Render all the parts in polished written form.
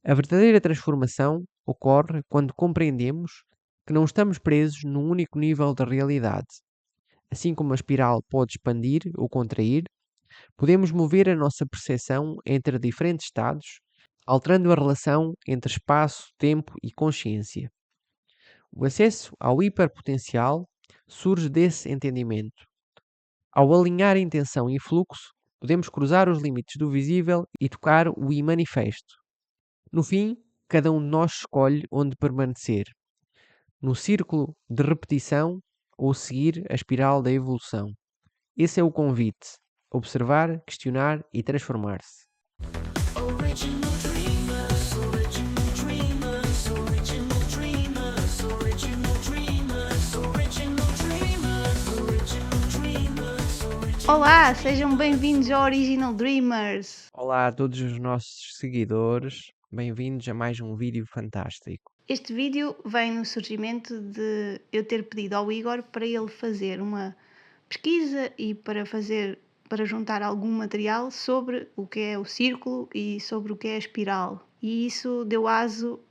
A verdadeira transformação ocorre quando compreendemos que não estamos presos num único nível da realidade. Assim como a espiral pode expandir ou contrair, podemos mover a nossa percepção entre diferentes estados, alterando a relação entre espaço, tempo e consciência. O acesso ao hiperpotencial surge desse entendimento. Ao alinhar intenção e fluxo, podemos cruzar os limites do visível e tocar o imanifesto. No fim, cada um de nós escolhe onde permanecer, no círculo de repetição ou seguir a espiral da evolução. Esse é o convite: observar, questionar e transformar-se. Original dreamers, original dreamers, original dreamers, original dreamers, original dreamers, original dreamers, Olá, sejam bem-vindos ao Original Dreamers. Olá a todos os nossos seguidores, bem-vindos a mais um vídeo fantástico. Este vídeo vem no surgimento de eu ter pedido ao Igor para ele fazer uma pesquisa e para juntar algum material sobre o que é o círculo e sobre o que é a espiral. E isso deu aso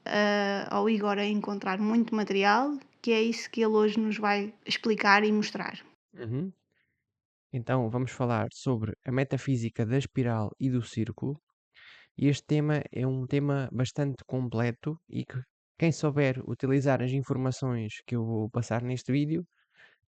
ao Igor a encontrar muito material, que é isso que ele hoje nos vai explicar e mostrar. Uhum. Então vamos falar sobre a metafísica da espiral e do círculo. E este tema é um tema bastante completo e que quem souber utilizar as informações que eu vou passar neste vídeo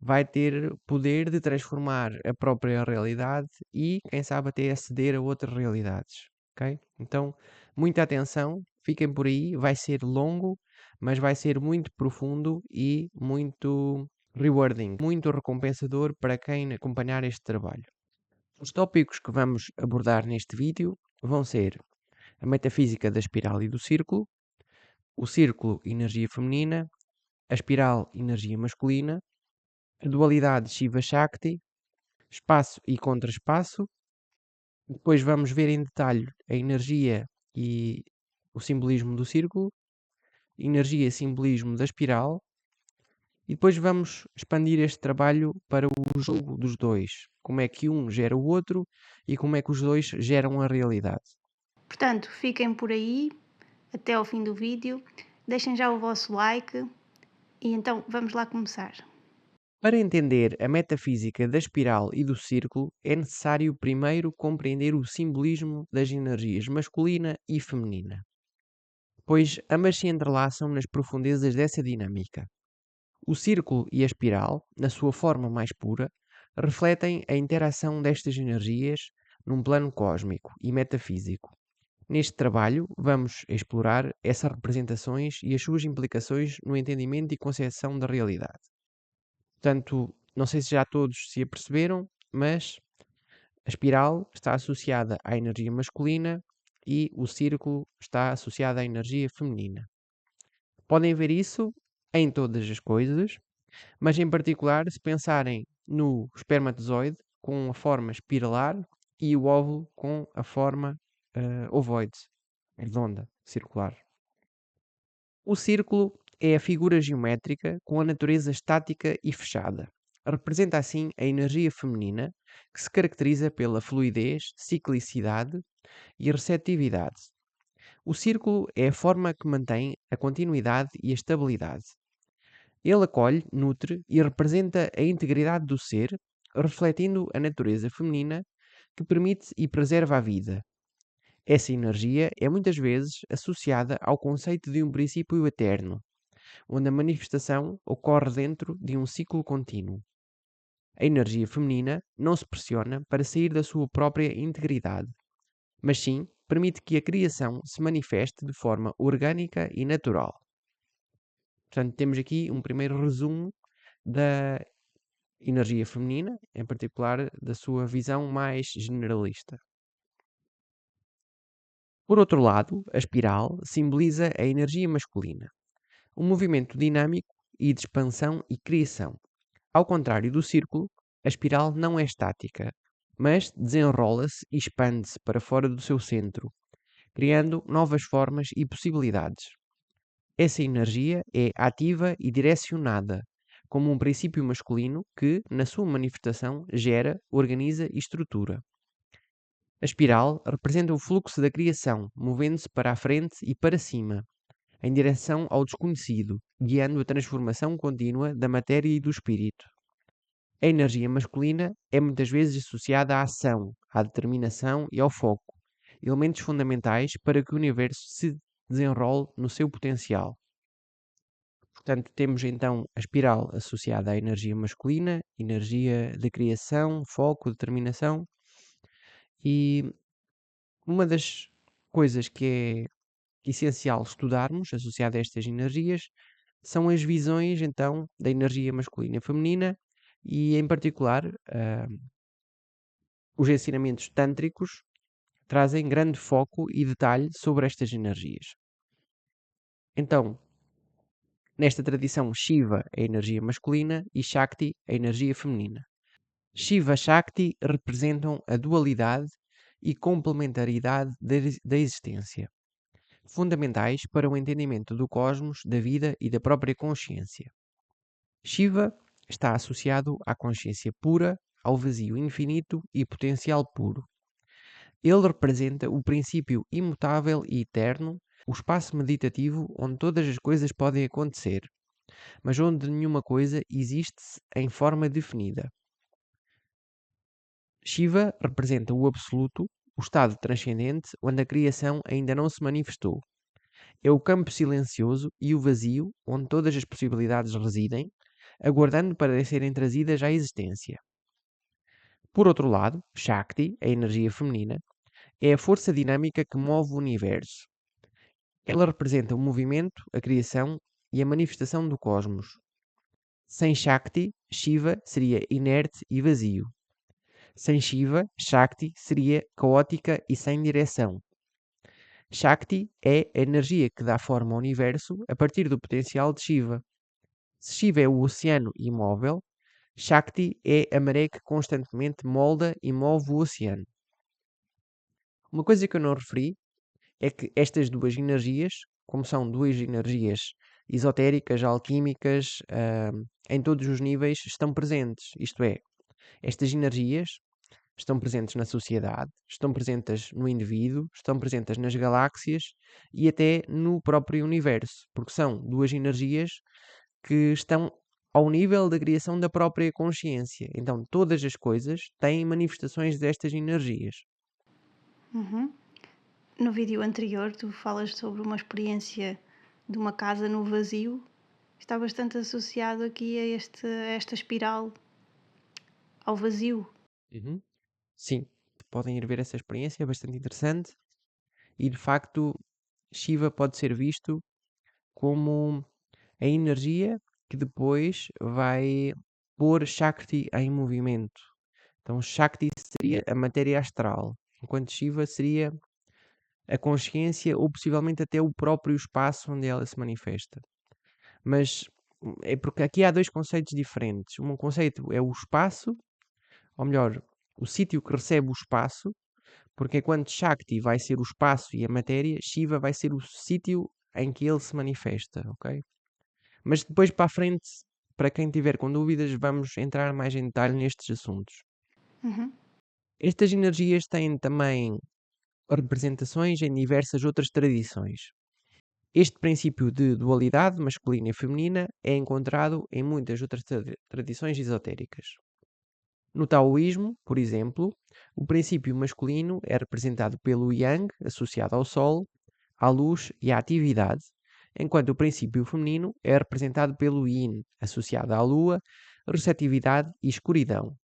vai ter poder de transformar a própria realidade e, quem sabe, até aceder a outras realidades. Ok? Então, muita atenção, fiquem por aí, vai ser longo, mas vai ser muito profundo e muito rewarding, muito recompensador para quem acompanhar este trabalho. Os tópicos que vamos abordar neste vídeo vão ser a metafísica da espiral e do círculo, o círculo energia feminina, a espiral energia masculina, a dualidade Shiva-Shakti, espaço e contraespaço. Depois vamos ver em detalhe a energia e o simbolismo do círculo, energia e simbolismo da espiral. E depois vamos expandir este trabalho para o jogo dos dois. Como é que um gera o outro e como é que os dois geram a realidade. Portanto, fiquem por aí até ao fim do vídeo, deixem já o vosso like e então vamos lá começar. Para entender a metafísica da espiral e do círculo, é necessário primeiro compreender o simbolismo das energias masculina e feminina, pois ambas se entrelaçam nas profundezas dessa dinâmica. O círculo e a espiral, na sua forma mais pura, refletem a interação destas energias num plano cósmico e metafísico. Neste trabalho, vamos explorar essas representações e as suas implicações no entendimento e concepção da realidade. Portanto, não sei se já todos se aperceberam, mas a espiral está associada à energia masculina e o círculo está associado à energia feminina. Podem ver isso em todas as coisas, mas em particular se pensarem no espermatozoide com a forma espiralar e o óvulo com a forma ovoide, redonda, circular. O círculo é a figura geométrica com a natureza estática e fechada. Representa assim a energia feminina, que se caracteriza pela fluidez, ciclicidade e receptividade. O círculo é a forma que mantém a continuidade e a estabilidade. Ele acolhe, nutre e representa a integridade do ser, refletindo a natureza feminina que permite e preserva a vida. Essa energia é muitas vezes associada ao conceito de um princípio eterno, onde a manifestação ocorre dentro de um ciclo contínuo. A energia feminina não se pressiona para sair da sua própria integridade, mas sim permite que a criação se manifeste de forma orgânica e natural. Portanto, temos aqui um primeiro resumo da energia feminina, em particular da sua visão mais generalista. Por outro lado, a espiral simboliza a energia masculina, um movimento dinâmico e de expansão e criação. Ao contrário do círculo, a espiral não é estática, mas desenrola-se e expande-se para fora do seu centro, criando novas formas e possibilidades. Essa energia é ativa e direcionada, como um princípio masculino que, na sua manifestação, gera, organiza e estrutura. A espiral representa o fluxo da criação, movendo-se para a frente e para cima, em direção ao desconhecido, guiando a transformação contínua da matéria e do espírito. A energia masculina é muitas vezes associada à ação, à determinação e ao foco, elementos fundamentais para que o universo se desenrole no seu potencial. Portanto, temos então a espiral associada à energia masculina, energia de criação, foco, determinação, e uma das coisas que é essencial estudarmos, associada a estas energias, são as visões então da energia masculina e feminina e, em particular, os ensinamentos tântricos trazem grande foco e detalhe sobre estas energias. Então, nesta tradição, Shiva é a energia masculina e Shakti a energia feminina. Shiva e Shakti representam a dualidade e complementaridade da existência, fundamentais para o entendimento do cosmos, da vida e da própria consciência. Shiva está associado à consciência pura, ao vazio infinito e potencial puro. Ele representa o princípio imutável e eterno, o espaço meditativo onde todas as coisas podem acontecer, mas onde nenhuma coisa existe em forma definida. Shiva representa o absoluto, o estado transcendente onde a criação ainda não se manifestou. É o campo silencioso e o vazio onde todas as possibilidades residem, aguardando para serem trazidas à existência. Por outro lado, Shakti, a energia feminina, é a força dinâmica que move o universo. Ela representa o movimento, a criação e a manifestação do cosmos. Sem Shakti, Shiva seria inerte e vazio. Sem Shiva, Shakti seria caótica e sem direção. Shakti é a energia que dá forma ao universo a partir do potencial de Shiva. Se Shiva é o oceano imóvel, Shakti é a maré que constantemente molda e move o oceano. Uma coisa que eu não referi é que estas duas energias, como são duas energias esotéricas, alquímicas, em todos os níveis, estão presentes. Isto é, estas energias estão presentes na sociedade, estão presentes no indivíduo, estão presentes nas galáxias e até no próprio universo, porque são duas energias que estão ao nível da criação da própria consciência. Então, todas as coisas têm manifestações destas energias. Uhum. No vídeo anterior, tu falas sobre uma experiência de uma casa no vazio. Está bastante associado aqui a esta espiral, ao vazio. Uhum. Sim, podem ir ver essa experiência, é bastante interessante. E de facto, Shiva pode ser visto como a energia que depois vai pôr Shakti em movimento. Então, Shakti seria a matéria astral, enquanto Shiva seria a consciência ou possivelmente até o próprio espaço onde ela se manifesta. Mas é porque aqui há dois conceitos diferentes. Um conceito é o espaço, ou melhor, o sítio que recebe o espaço, porque enquanto Shakti vai ser o espaço e a matéria, Shiva vai ser o sítio em que ele se manifesta, ok? Mas depois para a frente, para quem tiver com dúvidas, vamos entrar mais em detalhe nestes assuntos. Uhum. Estas energias têm também representações em diversas outras tradições. Este princípio de dualidade masculina e feminina é encontrado em muitas outras tradições esotéricas. No taoísmo, por exemplo, o princípio masculino é representado pelo Yang, associado ao Sol, à luz e à atividade, enquanto o princípio feminino é representado pelo Yin, associado à Lua, receptividade e escuridão.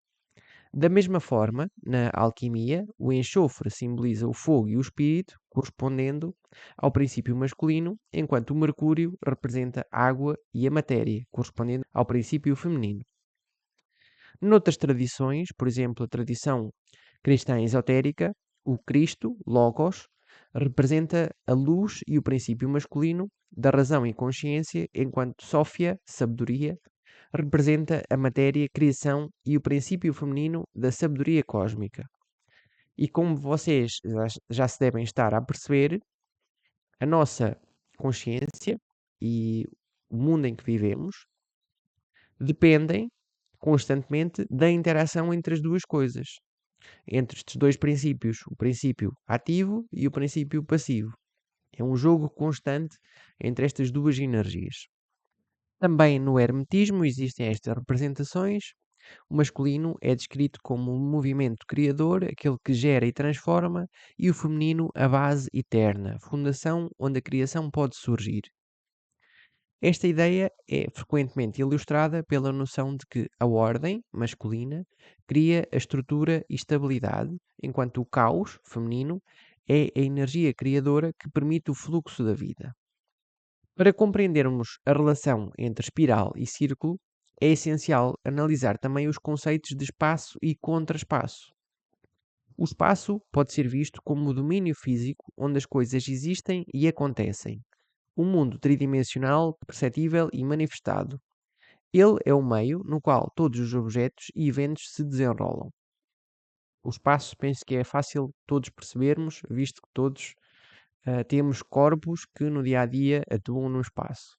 Da mesma forma, na alquimia, o enxofre simboliza o fogo e o espírito, correspondendo ao princípio masculino, enquanto o mercúrio representa a água e a matéria, correspondendo ao princípio feminino. Noutras tradições, por exemplo, a tradição cristã esotérica, o Cristo, Logos, representa a luz e o princípio masculino da razão e consciência, enquanto Sófia, sabedoria, representa a matéria, criação e o princípio feminino da sabedoria cósmica. E como vocês já se devem estar a perceber, a nossa consciência e o mundo em que vivemos dependem constantemente da interação entre as duas coisas. entre estes dois princípios, o princípio ativo e o princípio passivo. É um jogo constante entre estas duas energias. Também no hermetismo existem estas representações. O masculino é descrito como um movimento criador, aquele que gera e transforma, e o feminino a base eterna, a fundação onde a criação pode surgir. Esta ideia é frequentemente ilustrada pela noção de que a ordem, masculina, cria a estrutura e estabilidade, enquanto o caos, feminino, é a energia criadora que permite o fluxo da vida. Para compreendermos a relação entre espiral e círculo, é essencial analisar também os conceitos de espaço e contraespaço. O espaço pode ser visto como o domínio físico onde as coisas existem e acontecem. Um mundo tridimensional, perceptível e manifestado. Ele é o meio no qual todos os objetos e eventos se desenrolam. O espaço penso que é fácil todos percebermos, visto que todos temos corpos que no dia a dia atuam no espaço.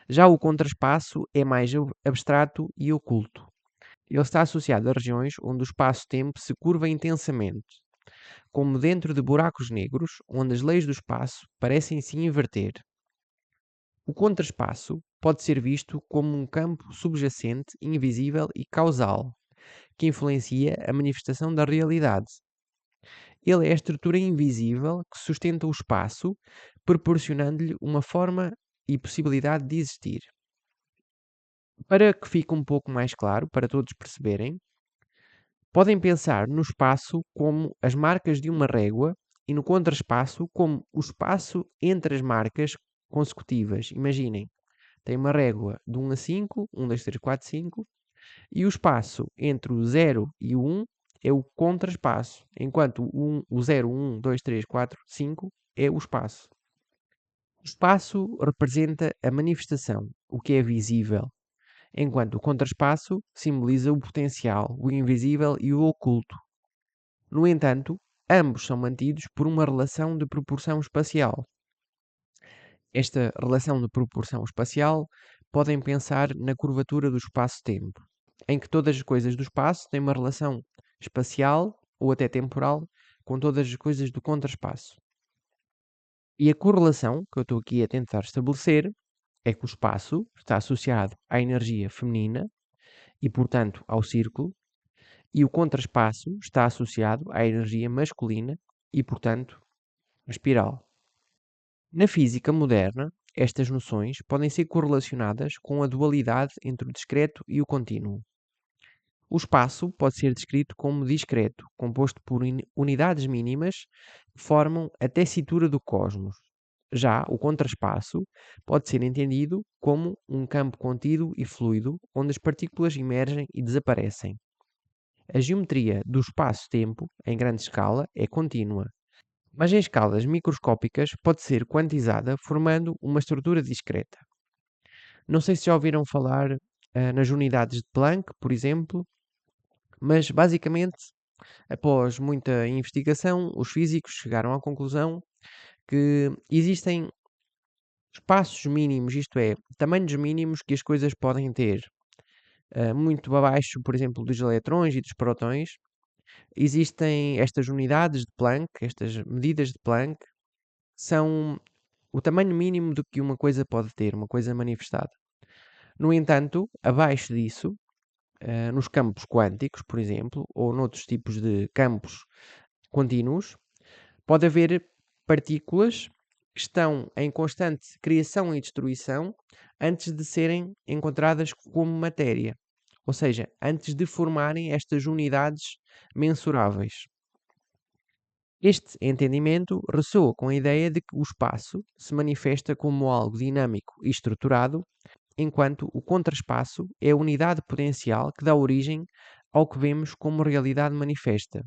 Já o contraespaço é mais abstrato e oculto. Ele está associado a regiões onde o espaço-tempo se curva intensamente, como dentro de buracos negros, onde as leis do espaço parecem se inverter. O contraespaço pode ser visto como um campo subjacente, invisível e causal, que influencia a manifestação da realidade. Ele é a estrutura invisível que sustenta o espaço, proporcionando-lhe uma forma e possibilidade de existir. Para que fique um pouco mais claro, para todos perceberem, podem pensar no espaço como as marcas de uma régua e no contraespaço como o espaço entre as marcas consecutivas. Imaginem, tem uma régua de 1 a 5, 1, 2, 3, 4, 5, e o espaço entre o 0 e o 1 é o contraespaço, enquanto o 0, 1, 2, 3, 4, 5 é o espaço. O espaço representa a manifestação, o que é visível, enquanto o contraespaço simboliza o potencial, o invisível e o oculto. No entanto, ambos são mantidos por uma relação de proporção espacial. Esta relação de proporção espacial podem pensar na curvatura do espaço-tempo, em que todas as coisas do espaço têm uma relação espacial ou até temporal com todas as coisas do contraespaço. E a correlação que eu estou aqui a tentar estabelecer é que o espaço está associado à energia feminina e, portanto, ao círculo, e o contraespaço está associado à energia masculina e, portanto, à espiral. Na física moderna, estas noções podem ser correlacionadas com a dualidade entre o discreto e o contínuo. O espaço pode ser descrito como discreto, composto por unidades mínimas que formam a tessitura do cosmos. Já o contraespaço pode ser entendido como um campo contido e fluido, onde as partículas emergem e desaparecem. A geometria do espaço-tempo, em grande escala, é contínua, mas em escalas microscópicas pode ser quantizada, formando uma estrutura discreta. Não sei se já ouviram falar nas unidades de Planck, por exemplo, mas basicamente, após muita investigação, os físicos chegaram à conclusão que existem espaços mínimos, isto é, tamanhos mínimos que as coisas podem ter, muito abaixo, por exemplo, dos eletrões e dos prótons. Existem estas unidades de Planck, estas medidas de Planck, são o tamanho mínimo do que uma coisa pode ter, uma coisa manifestada. No entanto, abaixo disso, nos campos quânticos, por exemplo, ou noutros tipos de campos contínuos, pode haver partículas que estão em constante criação e destruição antes de serem encontradas como matéria, ou seja, antes de formarem estas unidades mensuráveis. Este entendimento ressoa com a ideia de que o espaço se manifesta como algo dinâmico e estruturado, enquanto o contraespaço é a unidade potencial que dá origem ao que vemos como realidade manifesta.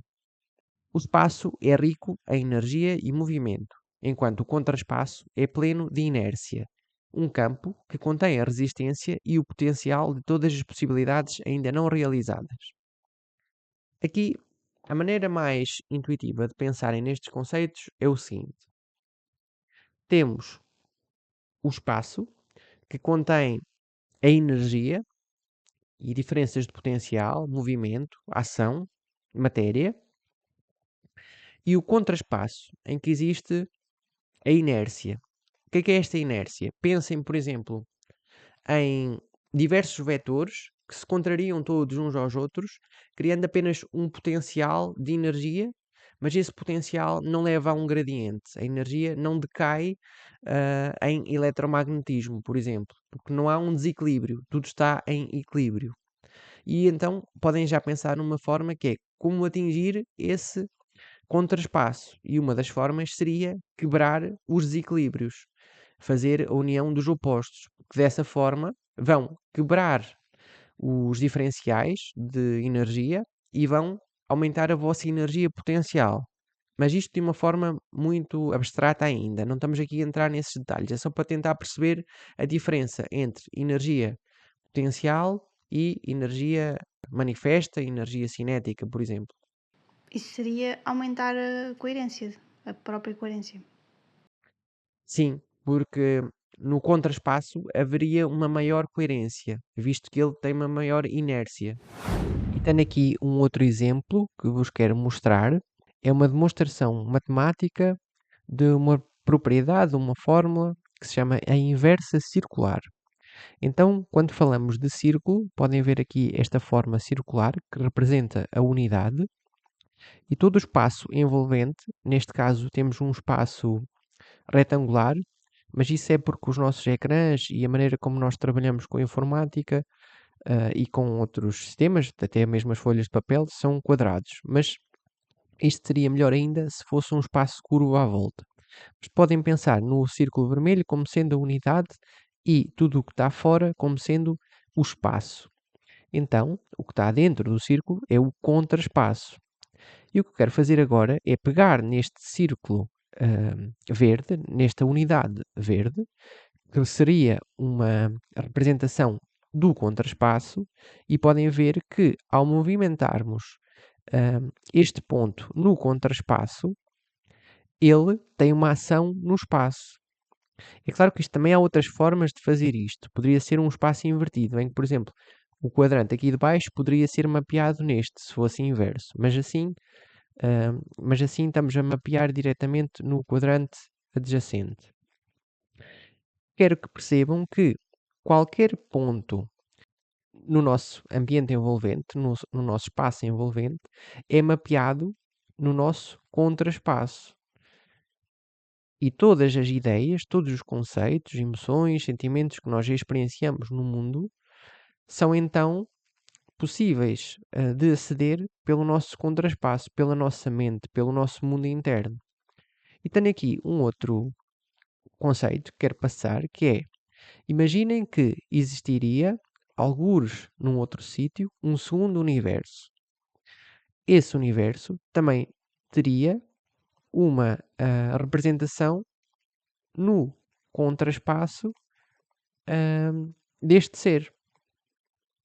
O espaço é rico em energia e movimento, enquanto o contraespaço é pleno de inércia, um campo que contém a resistência e o potencial de todas as possibilidades ainda não realizadas. Aqui, a maneira mais intuitiva de pensarem nestes conceitos é o seguinte: temos o espaço, que contém a energia e diferenças de potencial, movimento, ação, matéria, e o contraspaço, em que existe a inércia. O que é esta inércia? Pensem, por exemplo, em diversos vetores que se contrariam todos uns aos outros, criando apenas um potencial de energia, mas esse potencial não leva a um gradiente. A energia não decai em eletromagnetismo, por exemplo, porque não há um desequilíbrio, tudo está em equilíbrio. E então podem já pensar numa forma que é como atingir esse contraspaço. E uma das formas seria quebrar os desequilíbrios, fazer a união dos opostos, porque dessa forma vão quebrar os diferenciais de energia e vão aumentar a vossa energia potencial. Mas isto de uma forma muito abstrata ainda, não estamos aqui a entrar nesses detalhes, é só para tentar perceber a diferença entre energia potencial e energia manifesta, energia cinética, por exemplo. Isso seria aumentar a coerência, a própria coerência. Sim, porque no contraspaço haveria uma maior coerência, visto que ele tem uma maior inércia. E tenho aqui um outro exemplo que vos quero mostrar. É uma demonstração matemática de uma propriedade, uma fórmula que se chama a inversa circular. Então, quando falamos de círculo, podem ver aqui esta forma circular que representa a unidade e todo o espaço envolvente, neste caso temos um espaço retangular, mas isso é porque os nossos ecrãs e a maneira como nós trabalhamos com a informática e com outros sistemas, até mesmo as folhas de papel, são quadrados. Mas isto seria melhor ainda se fosse um espaço curvo à volta. Mas podem pensar no círculo vermelho como sendo a unidade e tudo o que está fora como sendo o espaço. Então, o que está dentro do círculo é o contraspaço. E o que eu quero fazer agora é pegar neste círculo verde, nesta unidade verde, que seria uma representação do contraspaço, e podem ver que ao movimentarmos este ponto no contraspaço, ele tem uma ação no espaço. É claro que isto também há outras formas de fazer isto. Poderia ser um espaço invertido, em que, por exemplo, o quadrante aqui de baixo poderia ser mapeado neste, se fosse inverso. Mas assim estamos a mapear diretamente no quadrante adjacente. Quero que percebam que qualquer ponto no nosso ambiente envolvente, no nosso espaço envolvente, é mapeado no nosso contraspaço. E todas as ideias, todos os conceitos, emoções, sentimentos que nós experienciamos no mundo são então possíveis de aceder pelo nosso contraspaço, pela nossa mente, pelo nosso mundo interno. E tenho aqui um outro conceito que quero passar, que é: imaginem que existiria, algures num outro sítio, um segundo universo. Esse universo também teria uma representação no contraspaço deste ser.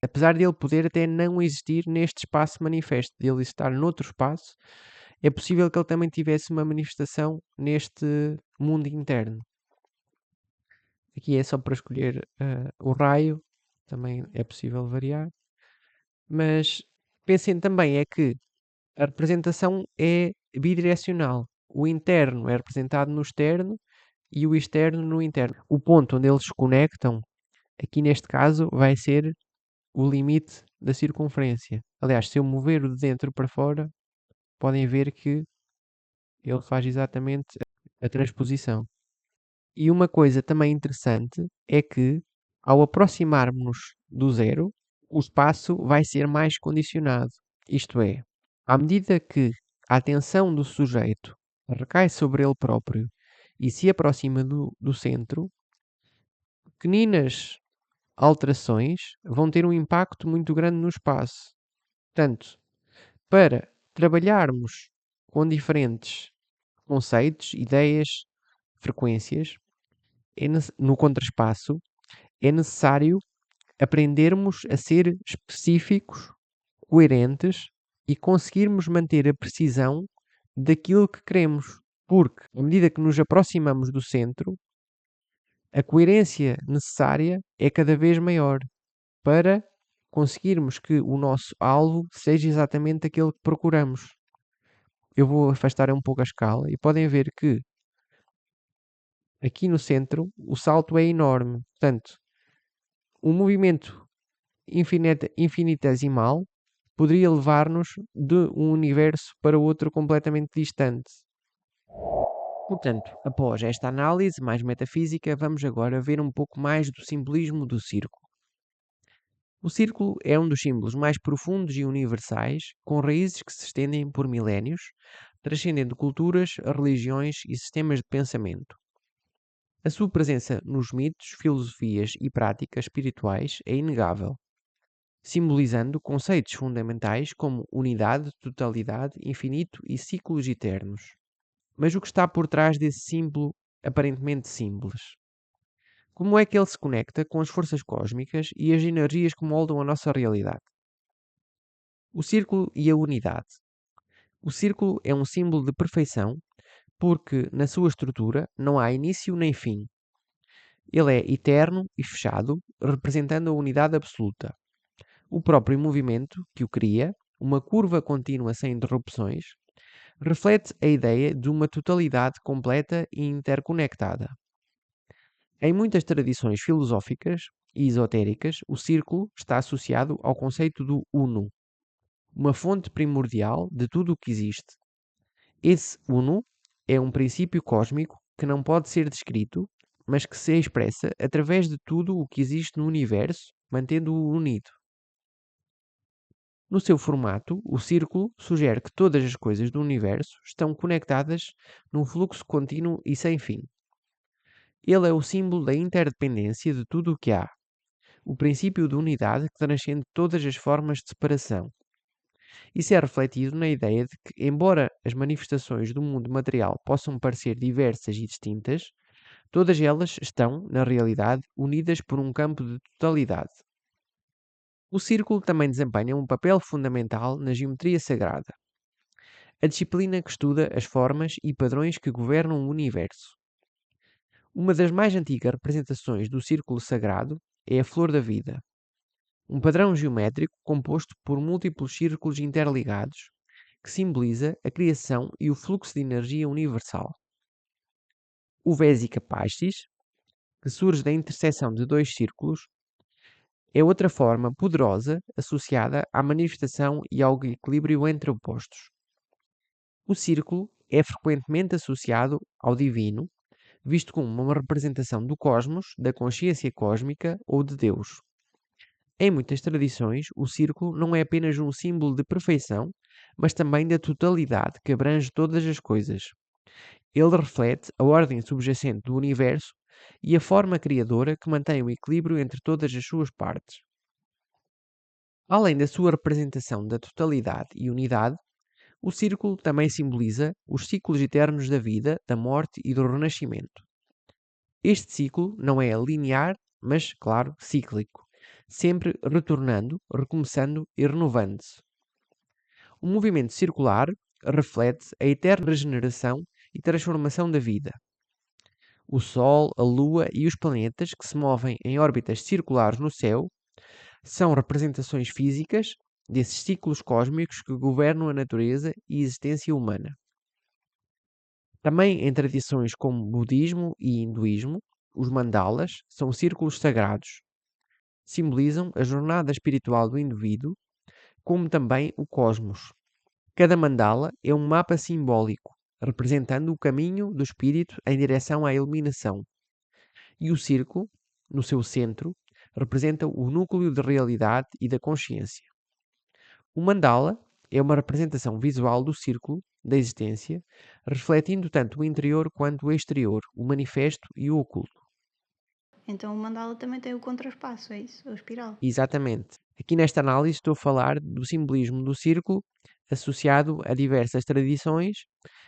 Apesar de ele poder até não existir neste espaço manifesto, de ele estar noutro espaço, é possível que ele também tivesse uma manifestação neste mundo interno. Aqui é só para escolher o raio, também é possível variar. Mas pensem também é que a representação é bidirecional. O interno é representado no externo e o externo no interno. O ponto onde eles se conectam, aqui neste caso, vai ser o limite da circunferência. Aliás, se eu mover o de dentro para fora, podem ver que ele faz exatamente a transposição. E uma coisa também interessante é que, ao aproximarmos do zero, o espaço vai ser mais condicionado. Isto é, à medida que a atenção do sujeito recai sobre ele próprio e se aproxima do centro, pequeninas alterações vão ter um impacto muito grande no espaço. Portanto, para trabalharmos com diferentes conceitos, ideias, frequências, no contraspaço, é necessário aprendermos a ser específicos, coerentes e conseguirmos manter a precisão daquilo que queremos. Porque, à medida que nos aproximamos do centro, a coerência necessária é cada vez maior para conseguirmos que o nosso alvo seja exatamente aquele que procuramos. Eu vou afastar um pouco a escala e podem ver que aqui no centro o salto é enorme. Portanto, um movimento infinitesimal poderia levar-nos de um universo para outro completamente distante. Portanto, após esta análise mais metafísica, vamos agora ver um pouco mais do simbolismo do círculo. O círculo é um dos símbolos mais profundos e universais, com raízes que se estendem por milénios, transcendendo culturas, religiões e sistemas de pensamento. A sua presença nos mitos, filosofias e práticas espirituais é inegável, simbolizando conceitos fundamentais como unidade, totalidade, infinito e ciclos eternos. Mas o que está por trás desse símbolo aparentemente simples? Como é que ele se conecta com as forças cósmicas e as energias que moldam a nossa realidade? O círculo e a unidade. O círculo é um símbolo de perfeição porque, na sua estrutura, não há início nem fim. Ele é eterno e fechado, representando a unidade absoluta. O próprio movimento que o cria, uma curva contínua sem interrupções, reflete a ideia de uma totalidade completa e interconectada. Em muitas tradições filosóficas e esotéricas, o círculo está associado ao conceito do Uno, uma fonte primordial de tudo o que existe. Esse Uno é um princípio cósmico que não pode ser descrito, mas que se expressa através de tudo o que existe no universo, mantendo-o unido. No seu formato, o círculo sugere que todas as coisas do universo estão conectadas num fluxo contínuo e sem fim. Ele é o símbolo da interdependência de tudo o que há, o princípio de unidade que transcende todas as formas de separação. Isso é refletido na ideia de que, embora as manifestações do mundo material possam parecer diversas e distintas, todas elas estão, na realidade, unidas por um campo de totalidade. O círculo também desempenha um papel fundamental na geometria sagrada, a disciplina que estuda as formas e padrões que governam o universo. Uma das mais antigas representações do círculo sagrado é a flor da vida, um padrão geométrico composto por múltiplos círculos interligados que simboliza a criação e o fluxo de energia universal. O Vesica Piscis, que surge da interseção de dois círculos, é outra forma poderosa associada à manifestação e ao equilíbrio entre opostos. O círculo é frequentemente associado ao divino, visto como uma representação do cosmos, da consciência cósmica ou de Deus. Em muitas tradições, o círculo não é apenas um símbolo de perfeição, mas também da totalidade que abrange todas as coisas. Ele reflete a ordem subjacente do universo e a forma criadora que mantém o equilíbrio entre todas as suas partes. Além da sua representação da totalidade e unidade, o círculo também simboliza os ciclos eternos da vida, da morte e do renascimento. Este ciclo não é linear, mas, claro, cíclico, sempre retornando, recomeçando e renovando-se. O movimento circular reflete a eterna regeneração e transformação da vida. O Sol, a Lua e os planetas que se movem em órbitas circulares no céu são representações físicas desses ciclos cósmicos que governam a natureza e a existência humana. Também em tradições como budismo e hinduísmo, os mandalas são círculos sagrados. Simbolizam a jornada espiritual do indivíduo, como também o cosmos. Cada mandala é um mapa simbólico, representando o caminho do espírito em direção à iluminação. E o círculo, no seu centro, representa o núcleo de realidade e da consciência. O mandala é uma representação visual do círculo da existência, refletindo tanto o interior quanto o exterior, o manifesto e o oculto. Então o mandala também tem o contraspaço, é isso? A espiral. Exatamente. Aqui nesta análise estou a falar do simbolismo do círculo associado a diversas tradições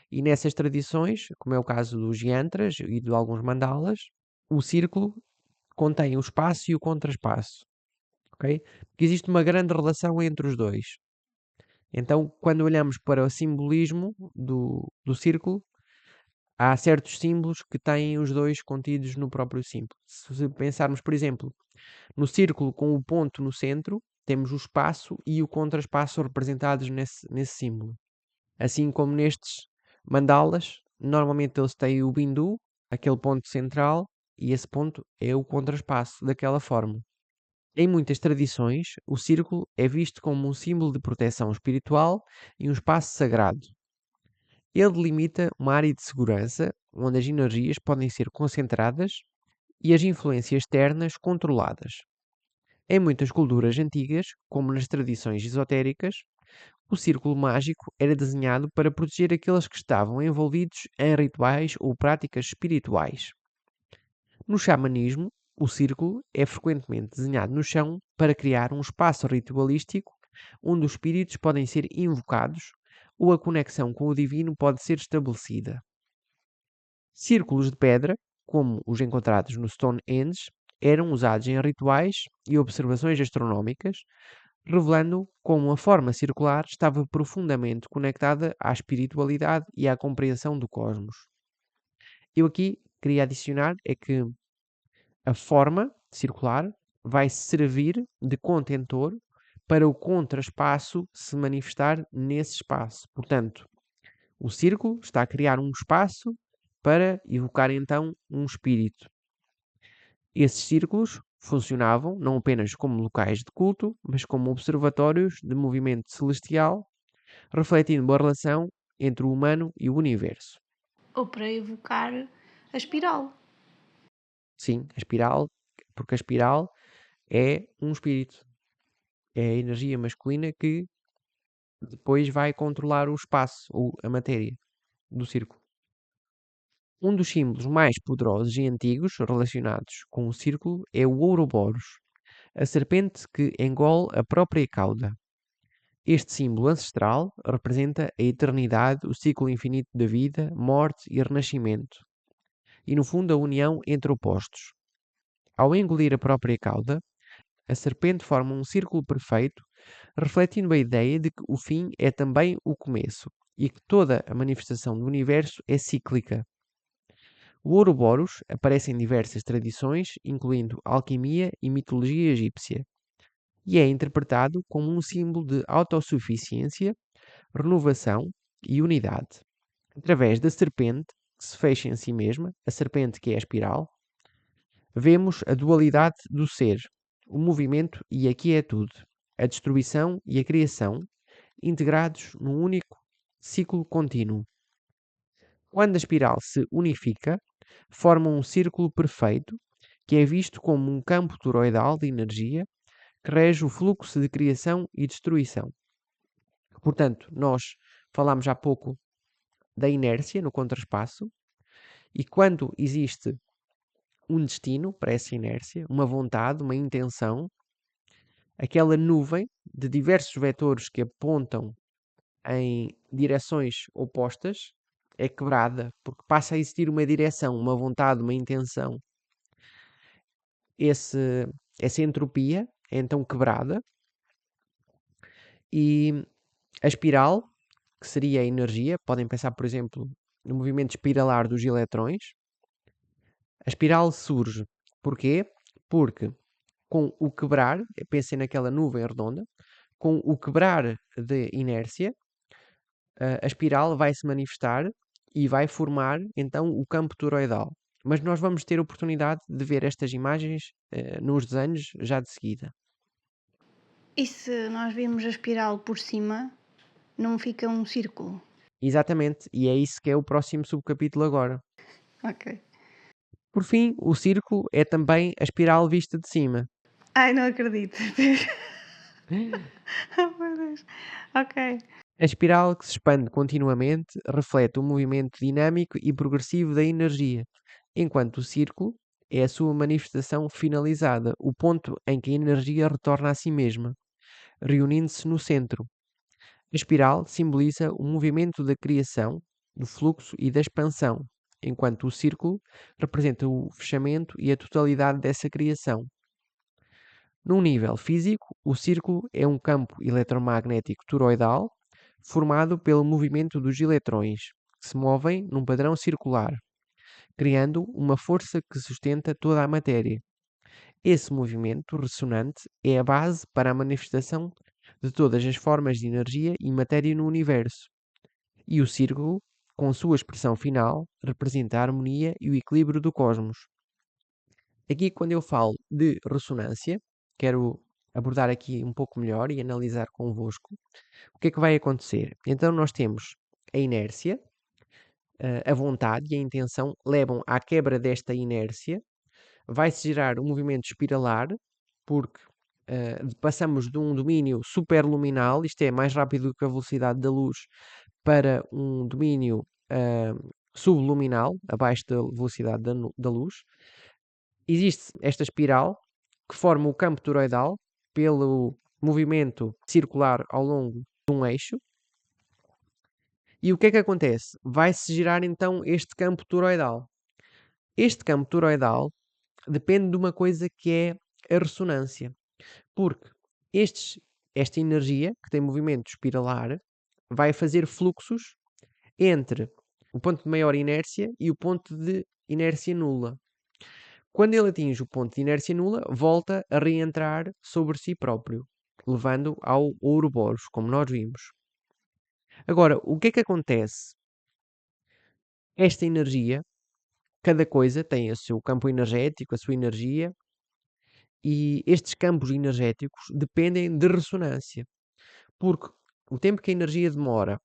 e nessas tradições, como é o caso dos yantras e de alguns mandalas, o círculo contém o espaço e o contraspaço, ok? Porque existe uma grande relação entre os dois. Então, quando olhamos para o simbolismo do círculo, há certos símbolos que têm os dois contidos no próprio símbolo. Se pensarmos, por exemplo, no círculo com o ponto no centro, temos o espaço e o contraspaço representados nesse símbolo. Assim como nestes mandalas, normalmente eles têm o bindu, aquele ponto central, e esse ponto é o contraspaço daquela forma. Em muitas tradições, o círculo é visto como um símbolo de proteção espiritual e um espaço sagrado. Ele delimita uma área de segurança onde as energias podem ser concentradas e as influências externas controladas. Em muitas culturas antigas, como nas tradições esotéricas, o círculo mágico era desenhado para proteger aqueles que estavam envolvidos em rituais ou práticas espirituais. No xamanismo, o círculo é frequentemente desenhado no chão para criar um espaço ritualístico onde os espíritos podem ser invocados ou a conexão com o divino pode ser estabelecida. Círculos de pedra, como os encontrados no Stonehenge, eram usados em rituais e observações astronómicas, revelando como a forma circular estava profundamente conectada à espiritualidade e à compreensão do cosmos. Eu aqui queria adicionar é que a forma circular vai servir de contentor para o contraspaço se manifestar nesse espaço. Portanto, o círculo está a criar um espaço para evocar então um espírito. Esses círculos funcionavam não apenas como locais de culto, mas como observatórios de movimento celestial, refletindo uma relação entre o humano e o universo. Ou para evocar a espiral. Sim, a espiral, porque a espiral é um espírito. É a energia masculina que depois vai controlar o espaço ou a matéria do círculo. Um dos símbolos mais poderosos e antigos relacionados com o círculo é o Ouroboros, a serpente que engole a própria cauda. Este símbolo ancestral representa a eternidade, o ciclo infinito da vida, morte e renascimento, e no fundo a união entre opostos. Ao engolir a própria cauda, a serpente forma um círculo perfeito, refletindo a ideia de que o fim é também o começo e que toda a manifestação do universo é cíclica. O Ouroboros aparece em diversas tradições, incluindo alquimia e mitologia egípcia, e é interpretado como um símbolo de autossuficiência, renovação e unidade. Através da serpente, que se fecha em si mesma, a serpente que é a espiral, vemos a dualidade do ser, o movimento e a quietude, a destruição e a criação, integrados num único ciclo contínuo. Quando a espiral se unifica, forma um círculo perfeito que é visto como um campo toroidal de energia que rege o fluxo de criação e destruição. Portanto, nós falámos há pouco da inércia no contraspaço e quando existe um destino para essa inércia, uma vontade, uma intenção, aquela nuvem de diversos vetores que apontam em direções opostas é quebrada, porque passa a existir uma direção, uma vontade, uma intenção. Essa entropia é então quebrada e a espiral, que seria a energia, podem pensar, por exemplo, no movimento espiralar dos elétrons. A espiral surge. Porquê? Porque com o quebrar, pensem naquela nuvem redonda, com o quebrar de inércia, a espiral vai se manifestar e vai formar então o campo toroidal. Mas nós vamos ter a oportunidade de ver estas imagens nos desenhos já de seguida. E se nós virmos a espiral por cima, não fica um círculo? Exatamente, e é isso que é o próximo subcapítulo agora. Ok. Por fim, o círculo é também a espiral vista de cima. Ai, não acredito. Oh, meu Deus. Ok. A espiral que se expande continuamente reflete o movimento dinâmico e progressivo da energia, enquanto o círculo é a sua manifestação finalizada, o ponto em que a energia retorna a si mesma, reunindo-se no centro. A espiral simboliza o movimento da criação, do fluxo e da expansão, enquanto o círculo representa o fechamento e a totalidade dessa criação. Num nível físico, o círculo é um campo eletromagnético toroidal formado pelo movimento dos eletrões, que se movem num padrão circular, criando uma força que sustenta toda a matéria. Esse movimento ressonante é a base para a manifestação de todas as formas de energia e matéria no universo. E o círculo, com sua expressão final, representa a harmonia e o equilíbrio do cosmos. Aqui, quando eu falo de ressonância, quero abordar aqui um pouco melhor e analisar convosco o que é que vai acontecer. Então, nós temos a inércia, a vontade e a intenção levam à quebra desta inércia, vai-se gerar um movimento espiralar, porque passamos de um domínio superluminal, isto é, mais rápido do que a velocidade da luz, para um domínio subluminal, abaixo da velocidade da luz. Existe esta espiral que forma o campo toroidal pelo movimento circular ao longo de um eixo. E o que é que acontece? Vai-se girar então este campo toroidal. Este campo toroidal depende de uma coisa que é a ressonância. Porque esta energia, que tem movimento espiralar, vai fazer fluxos entre o ponto de maior inércia e o ponto de inércia nula. Quando ele atinge o ponto de inércia nula, volta a reentrar sobre si próprio, levando ao Ouroboros, como nós vimos. Agora, o que é que acontece? Esta energia, cada coisa tem o seu campo energético, a sua energia, e estes campos energéticos dependem de ressonância. Porque o tempo que a energia demora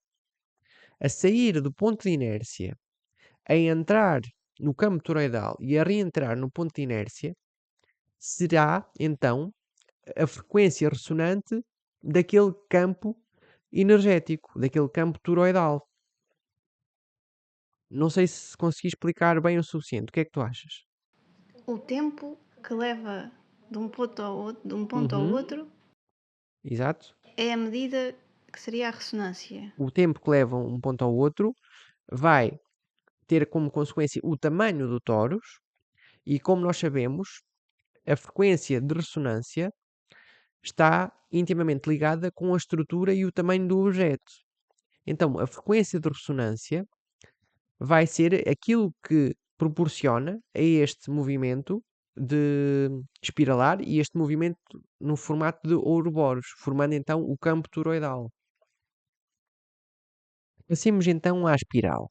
a sair do ponto de inércia, a entrar no campo toroidal e a reentrar no ponto de inércia, será então a frequência ressonante daquele campo energético, daquele campo toroidal. Não sei se consegui explicar bem o suficiente. O que é que tu achas? O tempo que leva de um ponto ao outro Exato. é a medida que seria a ressonância. O tempo que leva um ponto ao outro vai ter como consequência o tamanho do torus e, como nós sabemos, a frequência de ressonância está intimamente ligada com a estrutura e o tamanho do objeto. Então, a frequência de ressonância vai ser aquilo que proporciona a este movimento de espiralar e este movimento no formato de Ouroboros, formando então o campo toroidal. Passemos então à espiral,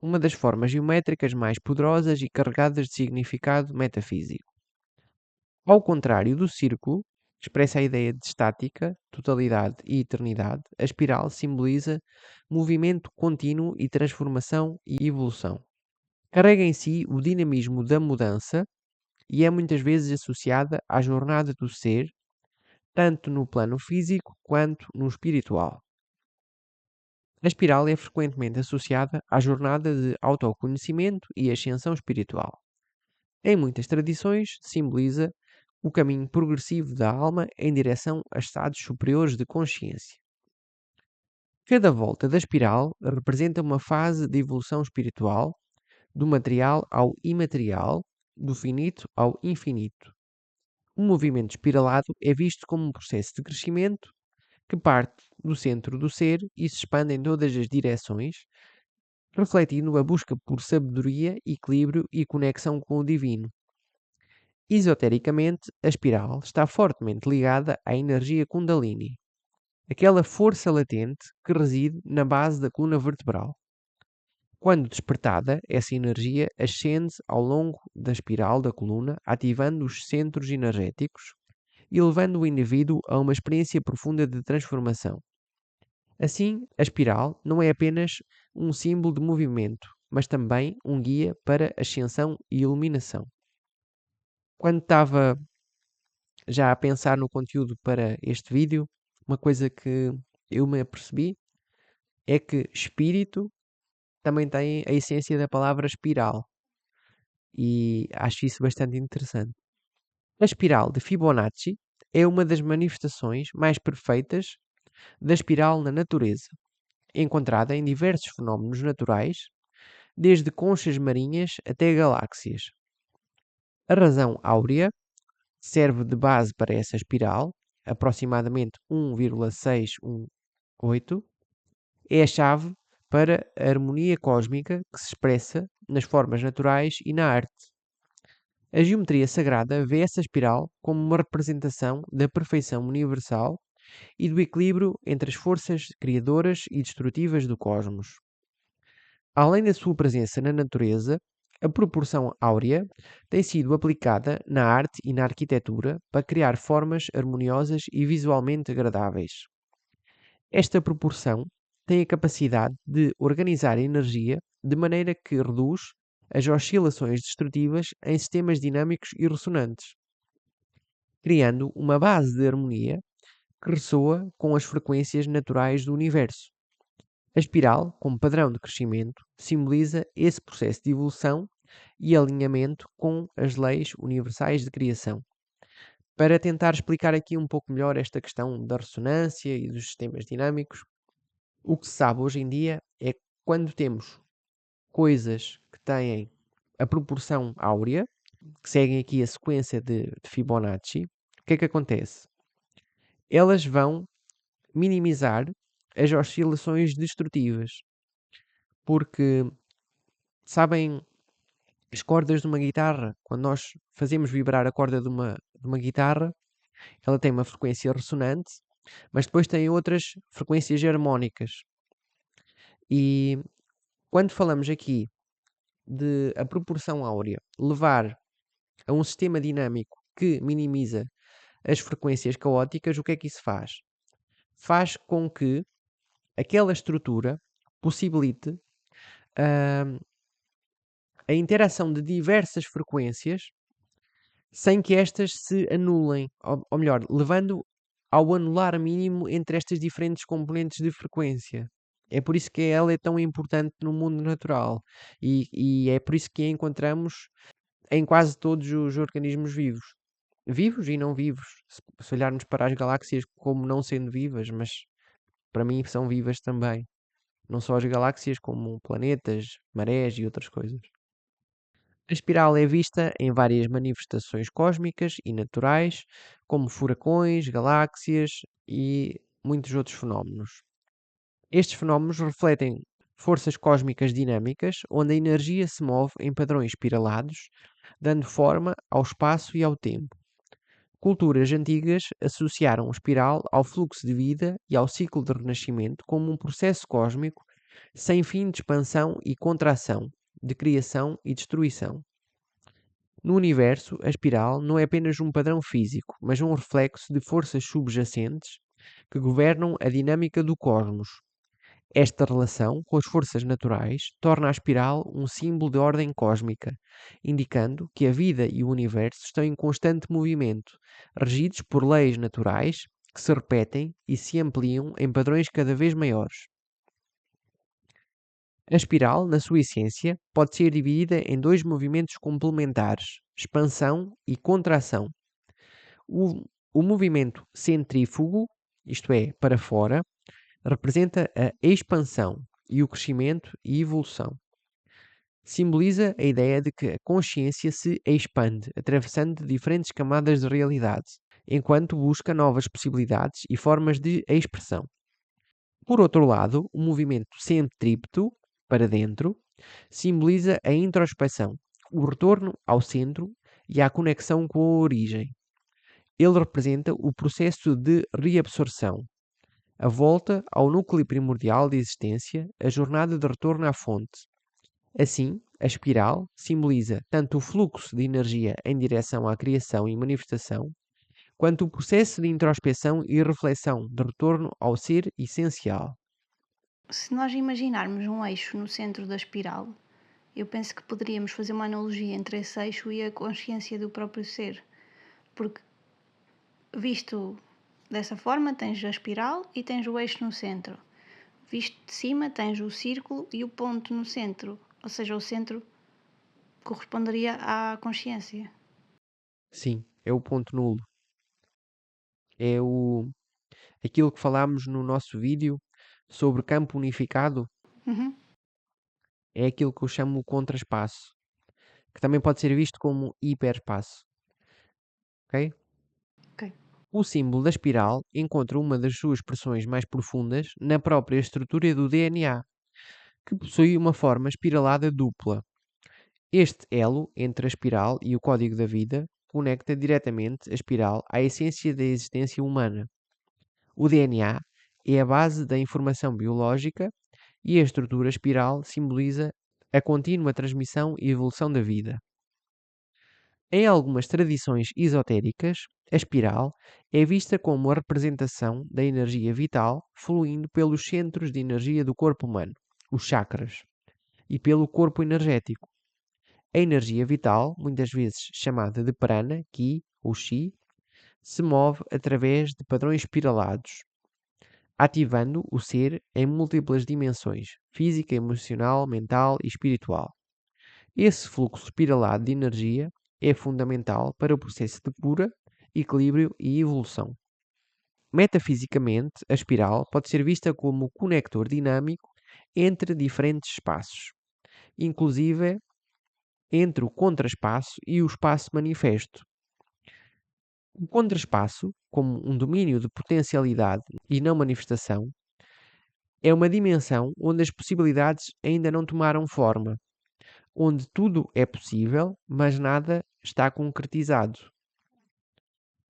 uma das formas geométricas mais poderosas e carregadas de significado metafísico. Ao contrário do círculo, que expressa a ideia de estática, totalidade e eternidade, a espiral simboliza movimento contínuo e transformação e evolução. Carrega em si o dinamismo da mudança e é muitas vezes associada à jornada do ser, tanto no plano físico quanto no espiritual. A espiral é frequentemente associada à jornada de autoconhecimento e ascensão espiritual. Em muitas tradições, simboliza o caminho progressivo da alma em direção a estados superiores de consciência. Cada volta da espiral representa uma fase de evolução espiritual, do material ao imaterial, do finito ao infinito. O movimento espiralado é visto como um processo de crescimento que parte do centro do ser e se expande em todas as direções, refletindo a busca por sabedoria, equilíbrio e conexão com o divino. Esotericamente, a espiral está fortemente ligada à energia Kundalini, aquela força latente que reside na base da coluna vertebral. Quando despertada, essa energia ascende ao longo da espiral da coluna, ativando os centros energéticos e levando o indivíduo a uma experiência profunda de transformação. Assim, a espiral não é apenas um símbolo de movimento, mas também um guia para ascensão e iluminação. Quando estava já a pensar no conteúdo para este vídeo, uma coisa que eu me apercebi é que espírito também tem a essência da palavra espiral e acho isso bastante interessante. A espiral de Fibonacci é uma das manifestações mais perfeitas da espiral na natureza, encontrada em diversos fenómenos naturais, desde conchas marinhas até galáxias. A razão áurea serve de base para essa espiral, aproximadamente 1,618, é a chave para a harmonia cósmica que se expressa nas formas naturais e na arte. A geometria sagrada vê essa espiral como uma representação da perfeição universal e do equilíbrio entre as forças criadoras e destrutivas do cosmos. Além da sua presença na natureza, a proporção áurea tem sido aplicada na arte e na arquitetura para criar formas harmoniosas e visualmente agradáveis. Esta proporção tem a capacidade de organizar a energia de maneira que reduz as oscilações destrutivas em sistemas dinâmicos e ressonantes, criando uma base de harmonia que ressoa com as frequências naturais do universo. A espiral, como padrão de crescimento, simboliza esse processo de evolução e alinhamento com as leis universais de criação. Para tentar explicar aqui um pouco melhor esta questão da ressonância e dos sistemas dinâmicos, o que se sabe hoje em dia é que quando temos coisas que têm a proporção áurea, que seguem aqui a sequência de Fibonacci, o que é que acontece? Elas vão minimizar as oscilações destrutivas, porque sabem as cordas de uma guitarra, quando nós fazemos vibrar a corda de uma guitarra, ela tem uma frequência ressonante, mas depois tem outras frequências harmónicas. E quando falamos aqui de a proporção áurea levar a um sistema dinâmico que minimiza as frequências caóticas, o que é que isso faz? Faz com que aquela estrutura possibilite ah, a interação de diversas frequências sem que estas se anulem, ou melhor, levando ao anular mínimo entre estas diferentes componentes de frequência. É por isso que ela é tão importante no mundo natural e é por isso que a encontramos em quase todos os organismos vivos. Vivos e não vivos. Se olharmos para as galáxias como não sendo vivas, mas para mim são vivas também. Não só as galáxias, como planetas, marés e outras coisas. A espiral é vista em várias manifestações cósmicas e naturais, como furacões, galáxias e muitos outros fenómenos. Estes fenómenos refletem forças cósmicas dinâmicas, onde a energia se move em padrões espiralados, dando forma ao espaço e ao tempo. Culturas antigas associaram a espiral ao fluxo de vida e ao ciclo de renascimento como um processo cósmico sem fim de expansão e contração, de criação e destruição. No universo, a espiral não é apenas um padrão físico, mas um reflexo de forças subjacentes que governam a dinâmica do cosmos. Esta relação com as forças naturais torna a espiral um símbolo de ordem cósmica, indicando que a vida e o universo estão em constante movimento, regidos por leis naturais que se repetem e se ampliam em padrões cada vez maiores. A espiral, na sua essência, pode ser dividida em dois movimentos complementares: expansão e contração. O movimento centrífugo, isto é, para fora, representa a expansão e o crescimento e evolução. Simboliza a ideia de que a consciência se expande, atravessando diferentes camadas de realidade, enquanto busca novas possibilidades e formas de expressão. Por outro lado, o movimento centrípeto, para dentro, simboliza a introspeção, o retorno ao centro e à conexão com a origem. Ele representa o processo de reabsorção, a volta ao núcleo primordial de existência, a jornada de retorno à fonte. Assim, a espiral simboliza tanto o fluxo de energia em direção à criação e manifestação, quanto o processo de introspeção e reflexão de retorno ao ser essencial. Se nós imaginarmos um eixo no centro da espiral, eu penso que poderíamos fazer uma analogia entre esse eixo e a consciência do próprio ser. Porque, visto dessa forma, tens a espiral e tens o eixo no centro. Visto de cima, tens o círculo e o ponto no centro. Ou seja, o centro corresponderia à consciência. Sim, é o ponto nulo. É aquilo que falámos no nosso vídeo sobre campo unificado, Uhum. é aquilo que eu chamo o contraspaço, que também pode ser visto como hiperespaço. Ok? Ok. O símbolo da espiral encontra uma das suas expressões mais profundas na própria estrutura do DNA, que possui uma forma espiralada dupla. Este elo entre a espiral e o código da vida conecta diretamente a espiral à essência da existência humana. O DNA é a base da informação biológica e a estrutura espiral simboliza a contínua transmissão e evolução da vida. Em algumas tradições esotéricas, a espiral é vista como a representação da energia vital fluindo pelos centros de energia do corpo humano, os chakras, e pelo corpo energético. A energia vital, muitas vezes chamada de prana, ki ou chi, se move através de padrões espiralados, ativando o ser em múltiplas dimensões: física, emocional, mental e espiritual. Esse fluxo espiralado de energia é fundamental para o processo de cura, equilíbrio e evolução. Metafisicamente, a espiral pode ser vista como conector dinâmico entre diferentes espaços, inclusive entre o contraspaço e o espaço manifesto. O contraspaço, como um domínio de potencialidade e não manifestação, é uma dimensão onde as possibilidades ainda não tomaram forma, onde tudo é possível, mas nada está concretizado.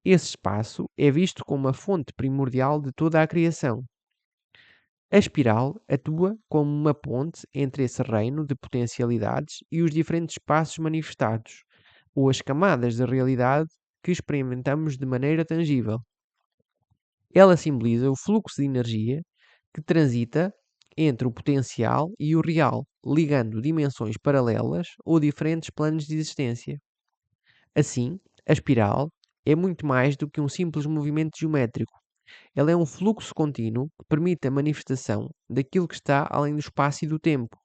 Esse espaço é visto como a fonte primordial de toda a criação. A espiral atua como uma ponte entre esse reino de potencialidades e os diferentes espaços manifestados, ou as camadas de realidade que experimentamos de maneira tangível. Ela simboliza o fluxo de energia que transita entre o potencial e o real, ligando dimensões paralelas ou diferentes planos de existência. Assim, a espiral é muito mais do que um simples movimento geométrico. Ela é um fluxo contínuo que permite a manifestação daquilo que está além do espaço e do tempo.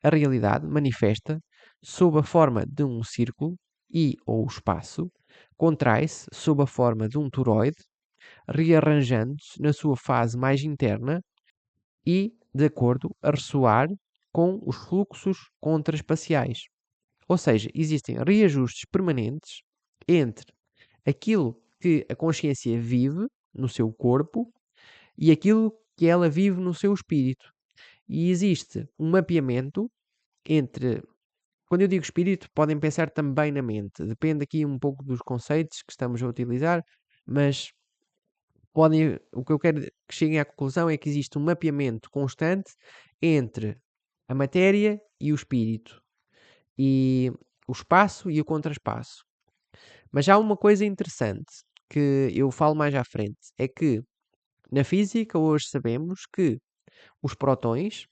A realidade manifesta sob a forma de um círculo e ou espaço, contrai-se sob a forma de um toroide, rearranjando-se na sua fase mais interna e de acordo a ressoar com os fluxos contraspaciais. Ou seja, existem reajustes permanentes entre aquilo que a consciência vive no seu corpo e aquilo que ela vive no seu espírito. E existe um mapeamento entre, quando eu digo espírito, podem pensar também na mente. Depende aqui um pouco dos conceitos que estamos a utilizar, mas o que eu quero que cheguem à conclusão é que existe um mapeamento constante entre a matéria e o espírito, e o espaço e o contraspaço. Mas há uma coisa interessante que eu falo mais à frente, é que na física hoje sabemos que os prótons,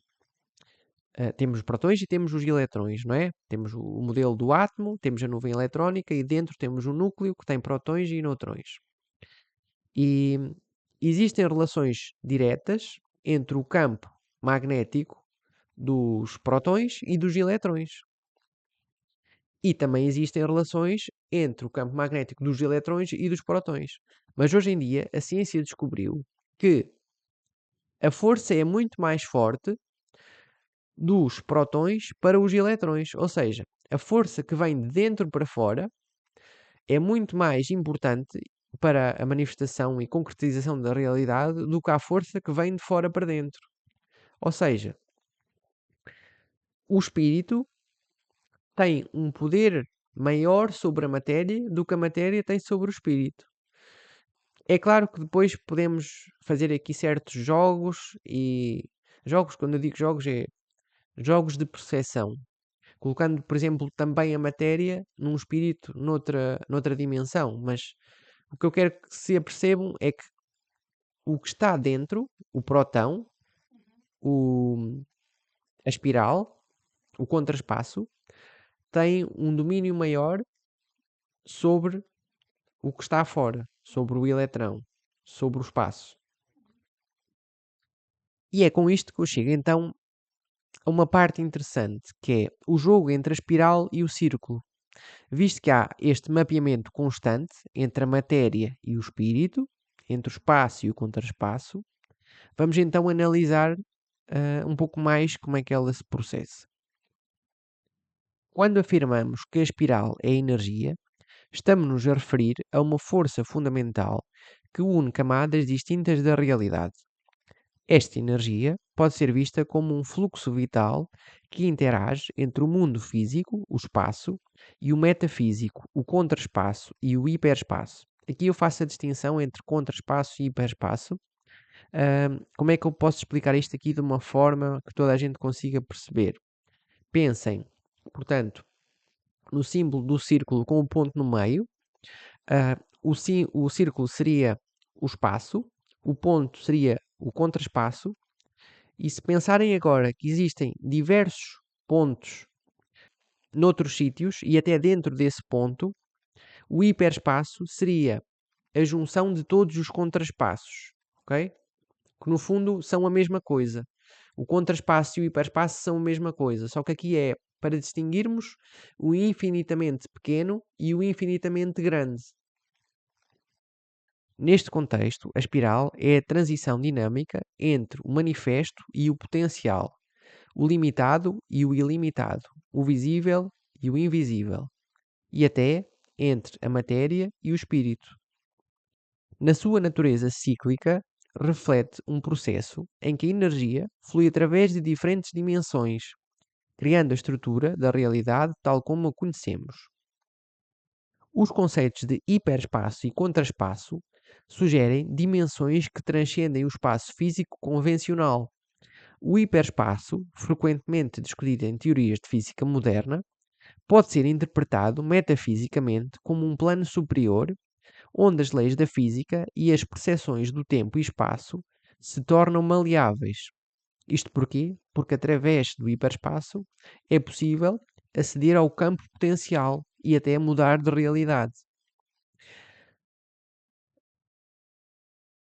temos os prótons e temos os eletrões, não é? Temos o modelo do átomo, temos a nuvem eletrónica e dentro temos o núcleo que tem prótons e neutrões. E existem relações diretas entre o campo magnético dos prótons e dos eletrões. E também existem relações entre o campo magnético dos eletrões e dos prótons. Mas hoje em dia a ciência descobriu que a força é muito mais forte dos prótons para os eletrões. Ou seja, a força que vem de dentro para fora é muito mais importante para a manifestação e concretização da realidade do que a força que vem de fora para dentro. Ou seja, o espírito tem um poder maior sobre a matéria do que a matéria tem sobre o espírito. É claro que depois podemos fazer aqui certos jogos e jogos, quando eu digo jogos, é jogos de percepção, colocando, por exemplo, também a matéria num espírito noutra dimensão, mas o que eu quero que se apercebam é que o que está dentro, o próton, a espiral, o contraspaço, tem um domínio maior sobre o que está fora, sobre o eletrão, sobre o espaço. E é com isto que eu chego então a uma parte interessante, que é o jogo entre a espiral e o círculo. Visto que há este mapeamento constante entre a matéria e o espírito, entre o espaço e o contraspaço, vamos então analisar um pouco mais como é que ela se processa. Quando afirmamos que a espiral é energia, estamos-nos a referir a uma força fundamental que une camadas distintas da realidade. Esta energia pode ser vista como um fluxo vital que interage entre o mundo físico, o espaço, e o metafísico, o contraespaço e o hiperespaço. Aqui eu faço a distinção entre contraespaço e hiperespaço. Como é que eu posso explicar isto aqui de uma forma que toda a gente consiga perceber? Pensem, portanto, no símbolo do círculo com o ponto no meio. O círculo seria o espaço, o ponto seria o contraespaço, e se pensarem agora que existem diversos pontos noutros sítios e até dentro desse ponto, o hiperespaço seria a junção de todos os contraspaços, ok? Que no fundo são a mesma coisa. O contraspaço e o hiperespaço são a mesma coisa, só que aqui é para distinguirmos o infinitamente pequeno e o infinitamente grande. Neste contexto, a espiral é a transição dinâmica entre o manifesto e o potencial, o limitado e o ilimitado, o visível e o invisível, e até entre a matéria e o espírito. Na sua natureza cíclica, reflete um processo em que a energia flui através de diferentes dimensões, criando a estrutura da realidade tal como a conhecemos. Os conceitos de hiperespaço e contraespaço sugerem dimensões que transcendem o espaço físico convencional. O hiperespaço, frequentemente discutido em teorias de física moderna, pode ser interpretado metafisicamente como um plano superior, onde as leis da física e as percepções do tempo e espaço se tornam maleáveis. Isto porquê? Porque através do hiperespaço é possível aceder ao campo potencial e até mudar de realidade.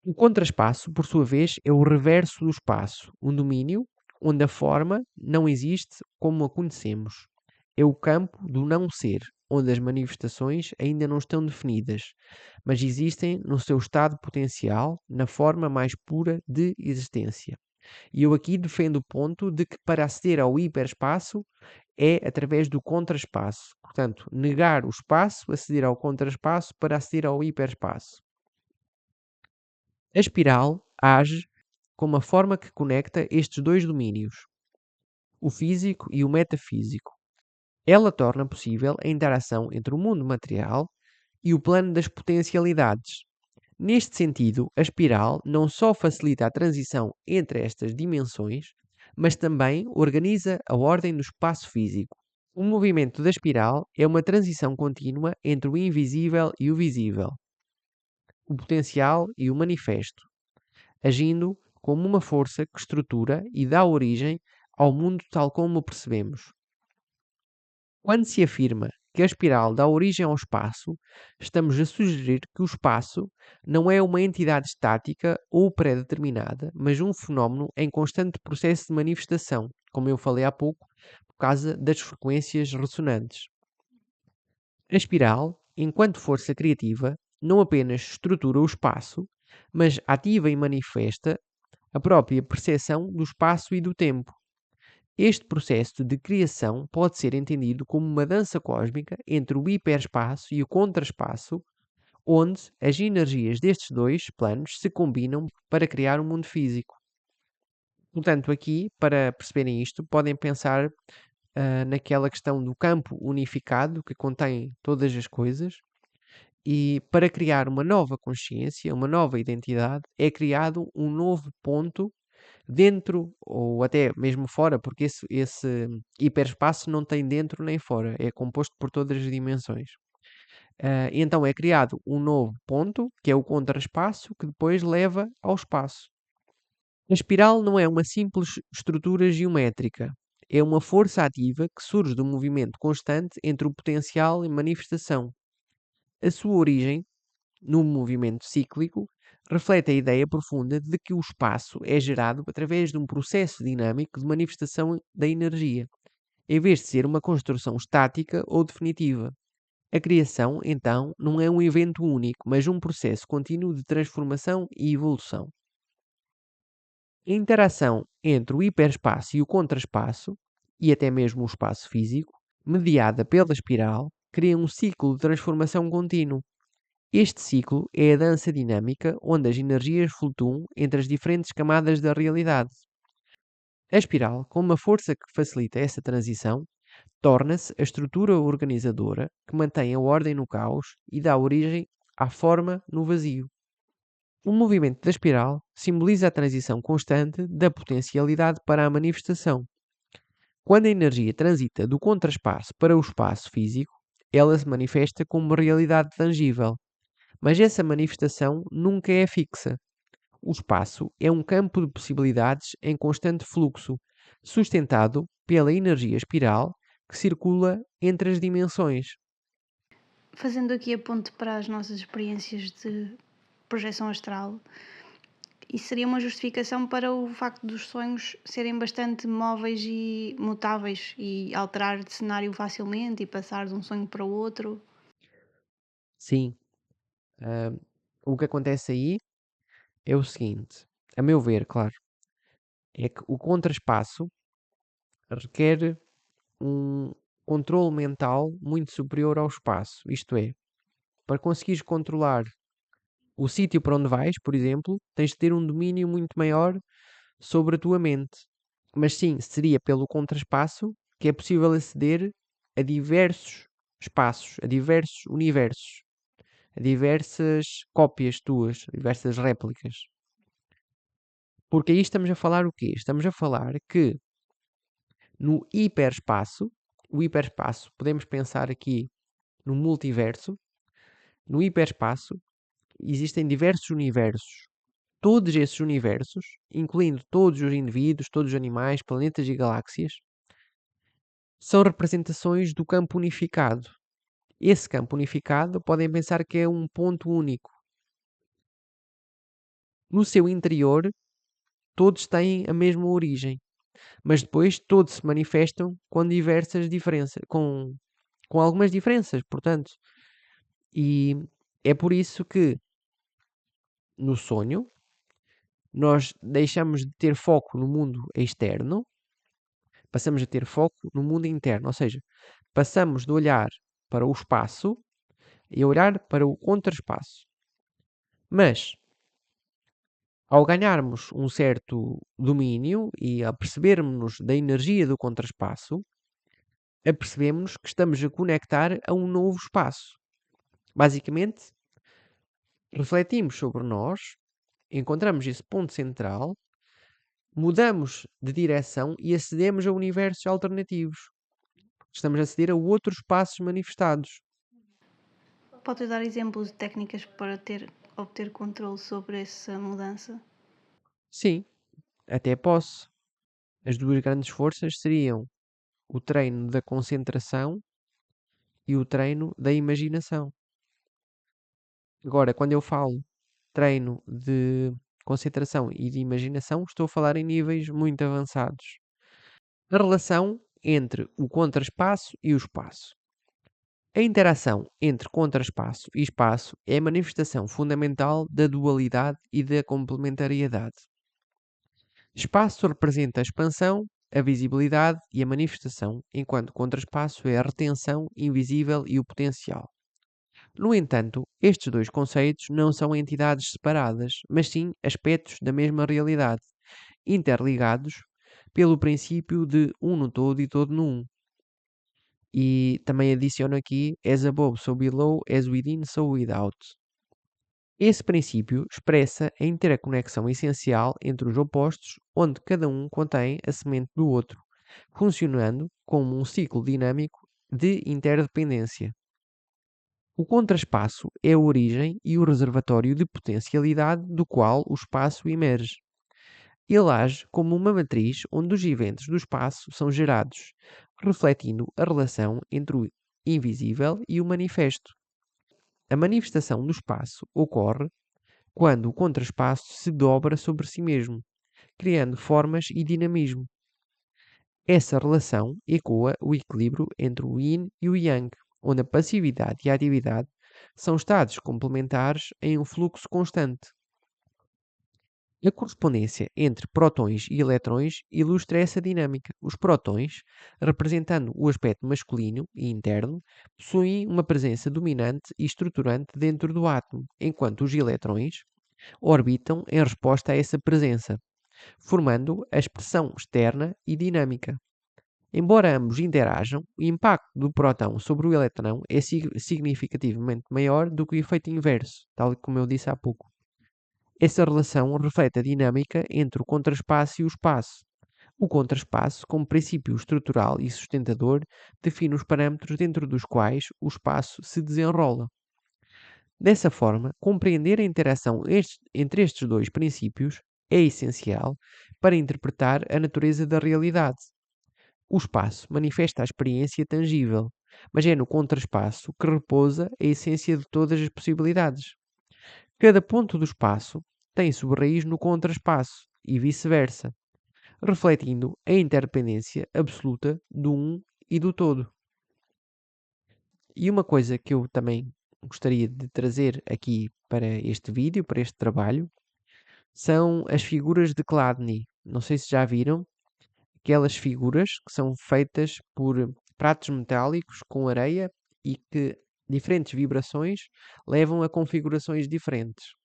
O contraspaço, por sua vez, é o reverso do espaço, um domínio onde a forma não existe como a conhecemos. É o campo do não ser, onde as manifestações ainda não estão definidas, mas existem no seu estado potencial, na forma mais pura de existência. E eu aqui defendo o ponto de que para aceder ao hiperespaço é através do contraspaço. Portanto, negar o espaço, aceder ao contraspaço para aceder ao hiperespaço. A espiral age como a forma que conecta estes dois domínios, o físico e o metafísico. Ela torna possível a interação entre o mundo material e o plano das potencialidades. Neste sentido, a espiral não só facilita a transição entre estas dimensões, mas também organiza a ordem do espaço físico. O movimento da espiral é uma transição contínua entre o invisível e o visível, o potencial e o manifesto, agindo como uma força que estrutura e dá origem ao mundo tal como o percebemos. Quando se afirma que a espiral dá origem ao espaço, estamos a sugerir que o espaço não é uma entidade estática ou pré-determinada, mas um fenómeno em constante processo de manifestação, como eu falei há pouco, por causa das frequências ressonantes. A espiral, enquanto força criativa, não apenas estrutura o espaço, mas ativa e manifesta a própria percepção do espaço e do tempo. Este processo de criação pode ser entendido como uma dança cósmica entre o hiperespaço e o contraespaço, onde as energias destes dois planos se combinam para criar um mundo físico. Portanto, aqui, para perceberem isto, podem pensar naquela questão do campo unificado que contém todas as coisas, e para criar uma nova consciência, uma nova identidade, é criado um novo ponto dentro ou até mesmo fora, porque esse hiperespaço não tem dentro nem fora, é composto por todas as dimensões. Então é criado um novo ponto, que é o contraespaço, que depois leva ao espaço. A espiral não é uma simples estrutura geométrica, é uma força ativa que surge do movimento constante entre o potencial e manifestação. A sua origem, no movimento cíclico, reflete a ideia profunda de que o espaço é gerado através de um processo dinâmico de manifestação da energia, em vez de ser uma construção estática ou definitiva. A criação, então, não é um evento único, mas um processo contínuo de transformação e evolução. A interação entre o hiperespaço e o contraespaço, e até mesmo o espaço físico, mediada pela espiral, cria um ciclo de transformação contínuo. Este ciclo é a dança dinâmica onde as energias flutuam entre as diferentes camadas da realidade. A espiral, com uma força que facilita essa transição, torna-se a estrutura organizadora que mantém a ordem no caos e dá origem à forma no vazio. O movimento da espiral simboliza a transição constante da potencialidade para a manifestação. Quando a energia transita do contraspaço para o espaço físico, ela se manifesta como uma realidade tangível, mas essa manifestação nunca é fixa. O espaço é um campo de possibilidades em constante fluxo, sustentado pela energia espiral que circula entre as dimensões. Fazendo aqui a ponte para as nossas experiências de projeção astral, isso seria uma justificação para o facto dos sonhos serem bastante móveis e mutáveis e alterar de cenário facilmente e passar de um sonho para o outro. Sim, ah, o que acontece aí é o seguinte, a meu ver, claro, é que o contraspaço requer um controle mental muito superior ao espaço. Isto é, para conseguires controlar o sítio para onde vais, por exemplo, tens de ter um domínio muito maior sobre a tua mente. Mas sim, seria pelo contraspaço que é possível aceder a diversos espaços, a diversos universos, a diversas cópias tuas, a diversas réplicas. Porque aí estamos a falar o quê? Estamos a falar que no hiperespaço, o hiperespaço, podemos pensar aqui no multiverso, no hiperespaço existem diversos universos. Todos esses universos, incluindo todos os indivíduos, todos os animais, planetas e galáxias, são representações do campo unificado. Esse campo unificado podem pensar que é um ponto único. No seu interior, todos têm a mesma origem, mas depois todos se manifestam com diversas diferenças, com algumas diferenças, portanto. E é por isso que no sonho nós deixamos de ter foco no mundo externo, passamos a ter foco no mundo interno, ou seja, passamos de olhar para o espaço e olhar para o contraspaço. Mas, ao ganharmos um certo domínio e a percebermos da energia do contraspaço, apercebemos que estamos a conectar a um novo espaço. Basicamente, refletimos sobre nós, encontramos esse ponto central, mudamos de direção e acedemos a universos alternativos. Estamos a aceder a outros espaços manifestados. Pode dar exemplos de técnicas para obter controle sobre essa mudança? Sim, até posso. As duas grandes forças seriam o treino da concentração e o treino da imaginação. Agora, quando eu falo treino de concentração e de imaginação, estou a falar em níveis muito avançados. A relação entre o contraspaço e o espaço. A interação entre contraspaço e espaço é a manifestação fundamental da dualidade e da complementariedade. Espaço representa a expansão, a visibilidade e a manifestação, enquanto contraspaço é a retenção, invisível e o potencial. No entanto, estes dois conceitos não são entidades separadas, mas sim aspectos da mesma realidade, interligados pelo princípio de um no todo e todo no um. E também adiciono aqui as above, so below, as within, so without. Esse princípio expressa a interconexão essencial entre os opostos, onde cada um contém a semente do outro, funcionando como um ciclo dinâmico de interdependência. O contraspaço é a origem e o reservatório de potencialidade do qual o espaço emerge. Ele age como uma matriz onde os eventos do espaço são gerados, refletindo a relação entre o invisível e o manifesto. A manifestação do espaço ocorre quando o contraspaço se dobra sobre si mesmo, criando formas e dinamismo. Essa relação ecoa o equilíbrio entre o yin e o yang, onde a passividade e a atividade são estados complementares em um fluxo constante. A correspondência entre prótons e eletrões ilustra essa dinâmica. Os prótons, representando o aspecto masculino e interno, possuem uma presença dominante e estruturante dentro do átomo, enquanto os eletrões orbitam em resposta a essa presença, formando a expressão externa e dinâmica. Embora ambos interajam, o impacto do próton sobre o eletrão é significativamente maior do que o efeito inverso, tal como eu disse há pouco. Essa relação reflete a dinâmica entre o contraspaço e o espaço. O contraspaço, como princípio estrutural e sustentador, define os parâmetros dentro dos quais o espaço se desenrola. Dessa forma, compreender a interação entre estes dois princípios é essencial para interpretar a natureza da realidade. O espaço manifesta a experiência tangível, mas é no contraspaço que repousa a essência de todas as possibilidades. Cada ponto do espaço tem sua raiz no contraspaço e vice-versa, refletindo a interdependência absoluta do um e do todo. E uma coisa que eu também gostaria de trazer aqui para este vídeo, para este trabalho, são as figuras de Chladni. Não sei se já viram aquelas figuras que são feitas por pratos metálicos com areia e que diferentes vibrações levam a configurações diferentes.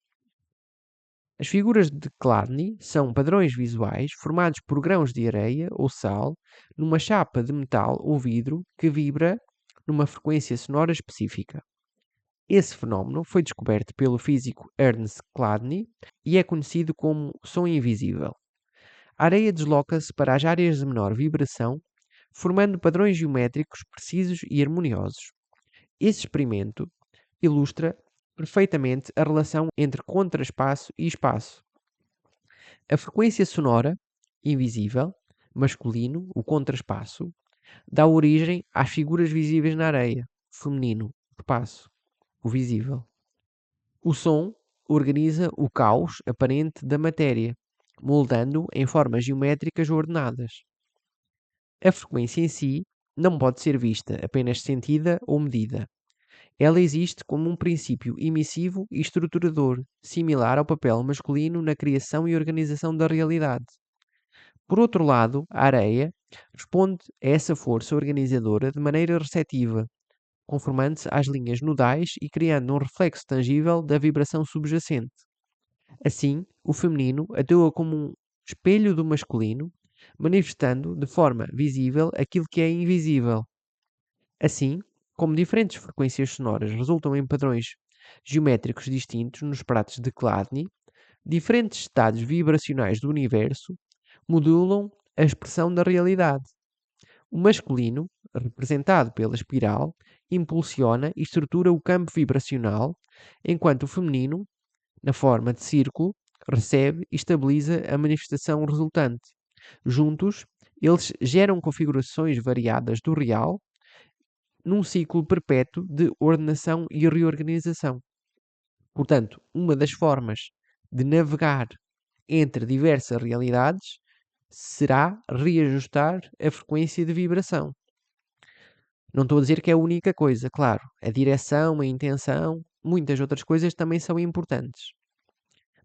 As figuras de Chladni são padrões visuais formados por grãos de areia ou sal numa chapa de metal ou vidro que vibra numa frequência sonora específica. Esse fenómeno foi descoberto pelo físico Ernst Chladni e é conhecido como som invisível. A areia desloca-se para as áreas de menor vibração, formando padrões geométricos precisos e harmoniosos. Esse experimento ilustra perfeitamente a relação entre contraspaço e espaço. A frequência sonora, invisível, masculino, o contraspaço, dá origem às figuras visíveis na areia, feminino, espaço, o visível. O som organiza o caos aparente da matéria, moldando em formas geométricas ordenadas. A frequência em si não pode ser vista, apenas sentida ou medida. Ela existe como um princípio emissivo e estruturador, similar ao papel masculino na criação e organização da realidade. Por outro lado, a areia responde a essa força organizadora de maneira receptiva, conformando-se às linhas nodais e criando um reflexo tangível da vibração subjacente. Assim, o feminino atua como um espelho do masculino, manifestando de forma visível aquilo que é invisível. Assim, como diferentes frequências sonoras resultam em padrões geométricos distintos nos pratos de Chladni, diferentes estados vibracionais do universo modulam a expressão da realidade. O masculino, representado pela espiral, impulsiona e estrutura o campo vibracional, enquanto o feminino, na forma de círculo, recebe e estabiliza a manifestação resultante. Juntos, eles geram configurações variadas do real num ciclo perpétuo de ordenação e reorganização. Portanto, uma das formas de navegar entre diversas realidades será reajustar a frequência de vibração. Não estou a dizer que é a única coisa, claro. A direção, a intenção, muitas outras coisas também são importantes.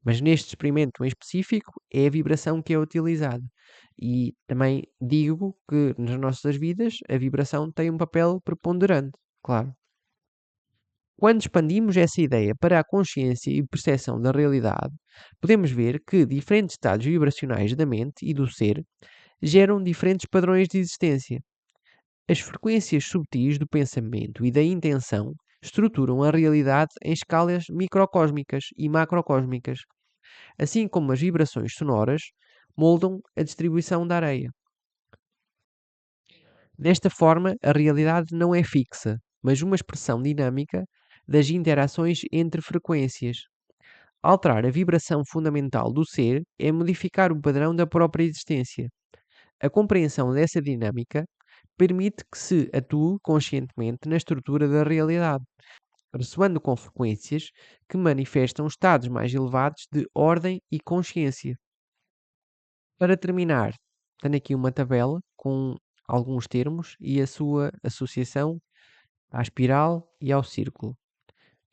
Mas neste experimento em específico é a vibração que é utilizada. E também digo que nas nossas vidas a vibração tem um papel preponderante, claro. Quando expandimos essa ideia para a consciência e percepção da realidade, podemos ver que diferentes estados vibracionais da mente e do ser geram diferentes padrões de existência. As frequências subtis do pensamento e da intenção estruturam a realidade em escalas microcósmicas e macrocósmicas, assim como as vibrações sonoras moldam a distribuição da areia. Desta forma, a realidade não é fixa, mas uma expressão dinâmica das interações entre frequências. Alterar a vibração fundamental do ser é modificar o padrão da própria existência. A compreensão dessa dinâmica permite que se atue conscientemente na estrutura da realidade, ressoando com frequências que manifestam estados mais elevados de ordem e consciência. Para terminar, tenho aqui uma tabela com alguns termos e a sua associação à espiral e ao círculo.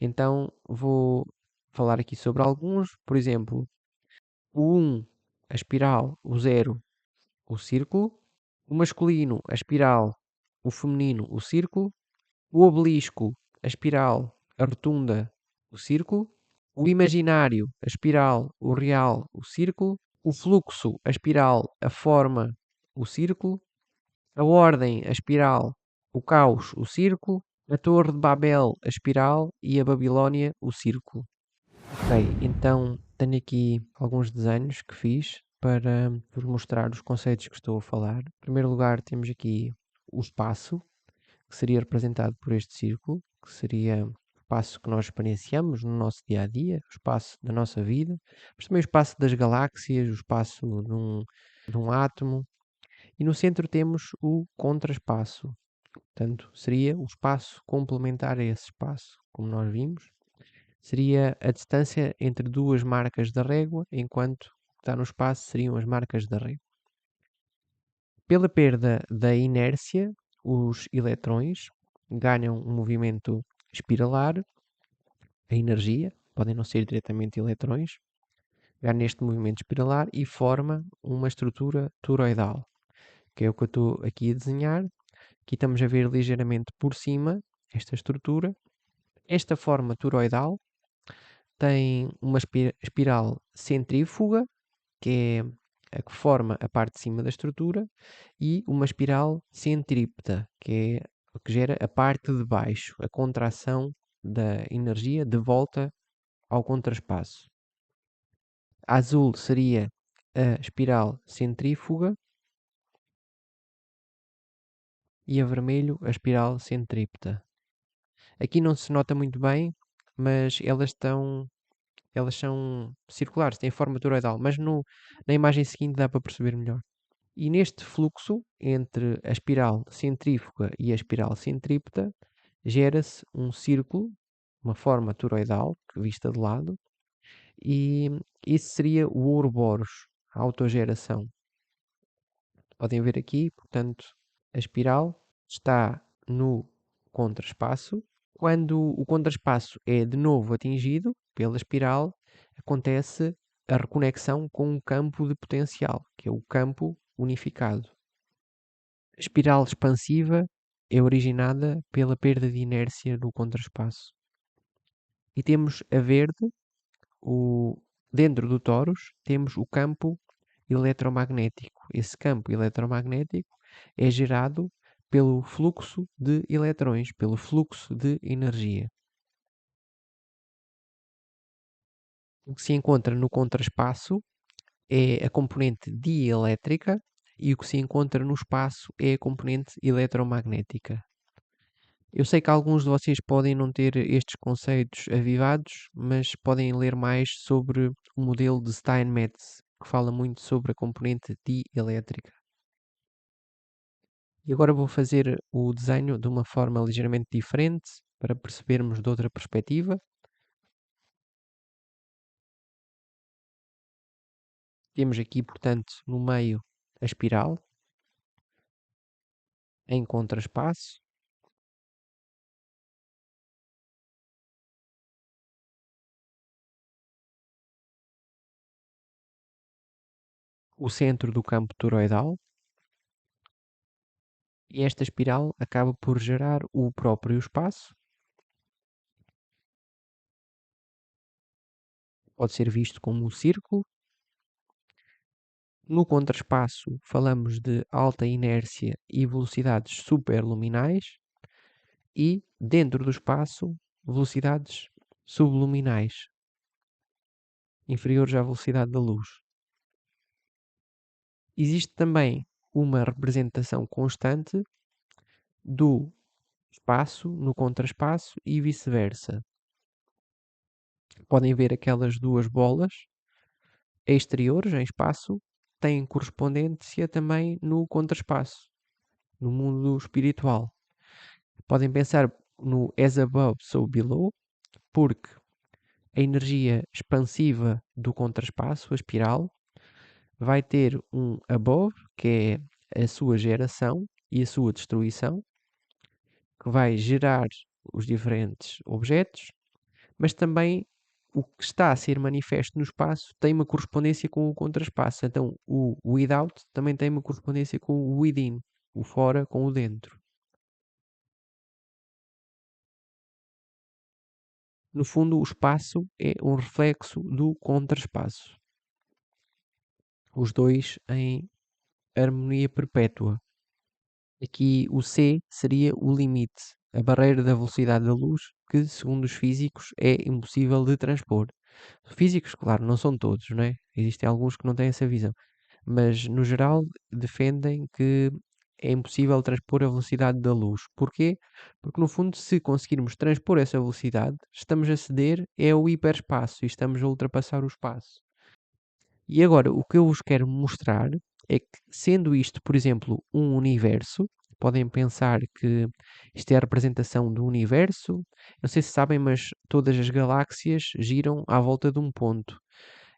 Então vou falar aqui sobre alguns, por exemplo, o 1, a espiral, o 0, o círculo, o masculino, a espiral, o feminino, o círculo, o obelisco, a espiral, a rotunda, o círculo, o imaginário, a espiral, o real, o círculo, o fluxo, a espiral, a forma, o círculo, a ordem, a espiral, o caos, o círculo, a Torre de Babel, a espiral e a Babilónia, o círculo. Ok, então tenho aqui alguns desenhos que fiz para vos mostrar os conceitos que estou a falar. Em primeiro lugar, temos aqui o espaço, que seria representado por este círculo, que seria o espaço que nós experienciamos no nosso dia a dia, o espaço da nossa vida, mas também o espaço das galáxias, o espaço de um átomo. E no centro temos o contraspaço, portanto, seria o espaço complementar a esse espaço, como nós vimos. Seria a distância entre duas marcas da régua, enquanto o que está no espaço seriam as marcas da régua. Pela perda da inércia, os eletrões ganham um movimento espiralar, a energia, podem não ser diretamente eletrões, ganha este movimento espiralar e forma uma estrutura toroidal, que é o que eu estou aqui a desenhar. Aqui estamos a ver ligeiramente por cima esta estrutura. Esta forma toroidal tem uma espiral centrífuga, que é a que forma a parte de cima da estrutura, e uma espiral centrípeta, que é o que gera a parte de baixo, a contração da energia de volta ao contraspaço. A azul seria a espiral centrífuga e a vermelho a espiral centrípeta. Aqui não se nota muito bem, mas elas são circulares, têm forma toroidal, mas na imagem seguinte dá para perceber melhor. E neste fluxo entre a espiral centrífuga e a espiral centrípeta gera-se um círculo, uma forma toroidal, vista de lado, e isso seria o Ouroboros, a autogeração. Podem ver aqui, portanto, a espiral está no contraspaço. Quando o contraspaço é de novo atingido pela espiral, acontece a reconexão com um campo de potencial, que é o campo unificado. A espiral expansiva é originada pela perda de inércia no contraspaço. E temos a verde, dentro do torus, temos o campo eletromagnético. Esse campo eletromagnético é gerado pelo fluxo de eletrões, pelo fluxo de energia. O que se encontra no contraspaço é a componente dielétrica e o que se encontra no espaço é a componente eletromagnética. Eu sei que alguns de vocês podem não ter estes conceitos avivados, mas podem ler mais sobre o modelo de Steinmetz, que fala muito sobre a componente dielétrica. E agora vou fazer o desenho de uma forma ligeiramente diferente para percebermos de outra perspectiva. Temos aqui, portanto, no meio a espiral em contraspaço. O centro do campo toroidal. E esta espiral acaba por gerar o próprio espaço. Pode ser visto como um círculo. No contraspaço, falamos de alta inércia e velocidades superluminais. E, dentro do espaço, velocidades subluminais, inferiores à velocidade da luz. Existe também uma representação constante do espaço no contraspaço e vice-versa. Podem ver aquelas duas bolas exteriores em espaço têm correspondência também no contraspaço, no mundo espiritual. Podem pensar no as above, so below, porque a energia expansiva do contraspaço, a espiral, vai ter um above, que é a sua geração e a sua destruição, que vai gerar os diferentes objetos, mas também o que está a ser manifesto no espaço tem uma correspondência com o contraspaço. Então, o without também tem uma correspondência com o within, o fora com o dentro. No fundo, o espaço é um reflexo do contraspaço. Os dois em harmonia perpétua. Aqui o c seria o limite, a barreira da velocidade da luz, que, segundo os físicos, é impossível de transpor. Físicos, claro, não são todos, não é? Existem alguns que não têm essa visão, mas no geral defendem que é impossível transpor a velocidade da luz. Porquê? Porque no fundo, se conseguirmos transpor essa velocidade, estamos a ceder ao hiperespaço e estamos a ultrapassar o espaço. E agora, o que eu vos quero mostrar é que, sendo isto, por exemplo, um universo, podem pensar que isto é a representação do universo. Não sei se sabem, mas todas as galáxias giram à volta de um ponto.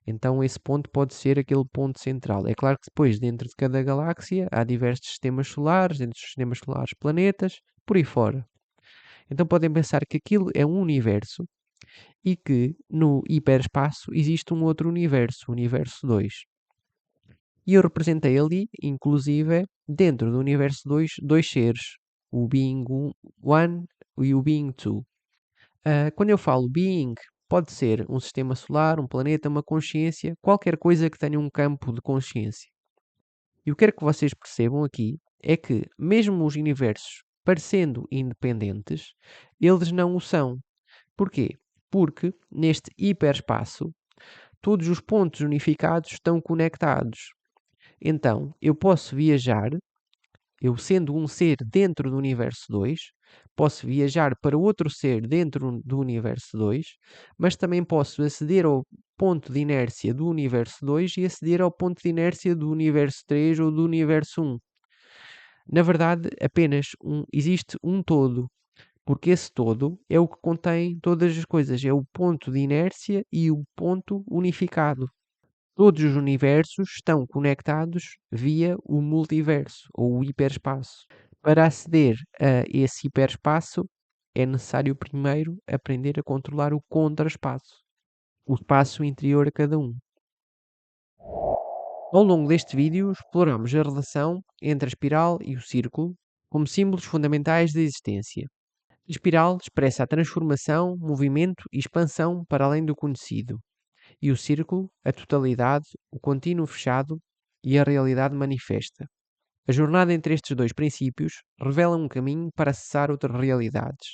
Então, esse ponto pode ser aquele ponto central. É claro que depois, dentro de cada galáxia, há diversos sistemas solares, dentro dos sistemas solares, planetas, por aí fora. Então, podem pensar que aquilo é um universo e que no hiperespaço existe um outro universo, o universo 2. E eu representei ali, inclusive, dentro do universo 2, dois seres, o Being 1 e o Being 2. Quando eu falo Being, pode ser um sistema solar, um planeta, uma consciência, qualquer coisa que tenha um campo de consciência. E o que quero que vocês percebam aqui é que, mesmo os universos parecendo independentes, eles não o são. Porquê? Porque neste hiperespaço, todos os pontos unificados estão conectados. Então, eu posso viajar, eu sendo um ser dentro do universo 2, posso viajar para outro ser dentro do universo 2, mas também posso aceder ao ponto de inércia do universo 2 e aceder ao ponto de inércia do universo 3 ou do universo 1. Na verdade, apenas existe um todo, porque esse todo é o que contém todas as coisas, é o ponto de inércia e o ponto unificado. Todos os universos estão conectados via o multiverso ou o hiperespaço. Para aceder a esse hiperespaço, é necessário primeiro aprender a controlar o contraspaço, o espaço interior a cada um. Ao longo deste vídeo, exploramos a relação entre a espiral e o círculo como símbolos fundamentais da existência. A espiral expressa a transformação, movimento e expansão para além do conhecido, e o círculo, a totalidade, o contínuo fechado e a realidade manifesta. A jornada entre estes dois princípios revela um caminho para acessar outras realidades.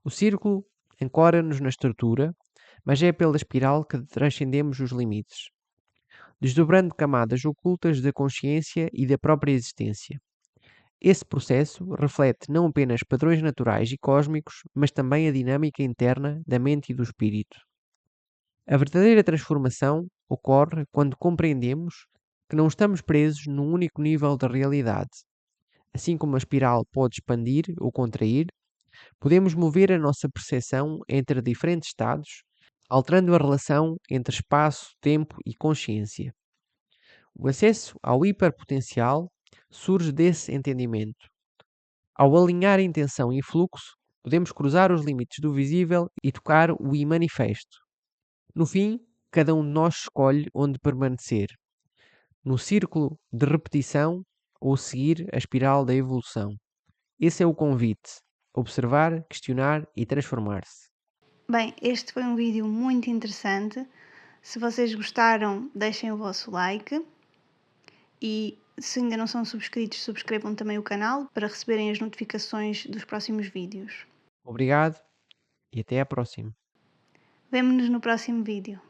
O círculo ancora-nos na estrutura, mas é pela espiral que transcendemos os limites, desdobrando camadas ocultas da consciência e da própria existência. Esse processo reflete não apenas padrões naturais e cósmicos, mas também a dinâmica interna da mente e do espírito. A verdadeira transformação ocorre quando compreendemos que não estamos presos num único nível da realidade. Assim como a espiral pode expandir ou contrair, podemos mover a nossa percepção entre diferentes estados, alterando a relação entre espaço, tempo e consciência. O acesso ao hiperpotencial surge desse entendimento. Ao alinhar intenção e fluxo, podemos cruzar os limites do visível e tocar o imanifesto. No fim, cada um de nós escolhe onde permanecer, no círculo de repetição ou seguir a espiral da evolução. Esse é o convite: observar, questionar e transformar-se. Bem, este foi um vídeo muito interessante. Se vocês gostaram, deixem o vosso like e se ainda não são subscritos, subscrevam também o canal para receberem as notificações dos próximos vídeos. Obrigado e até à próxima. Vemo-nos no próximo vídeo.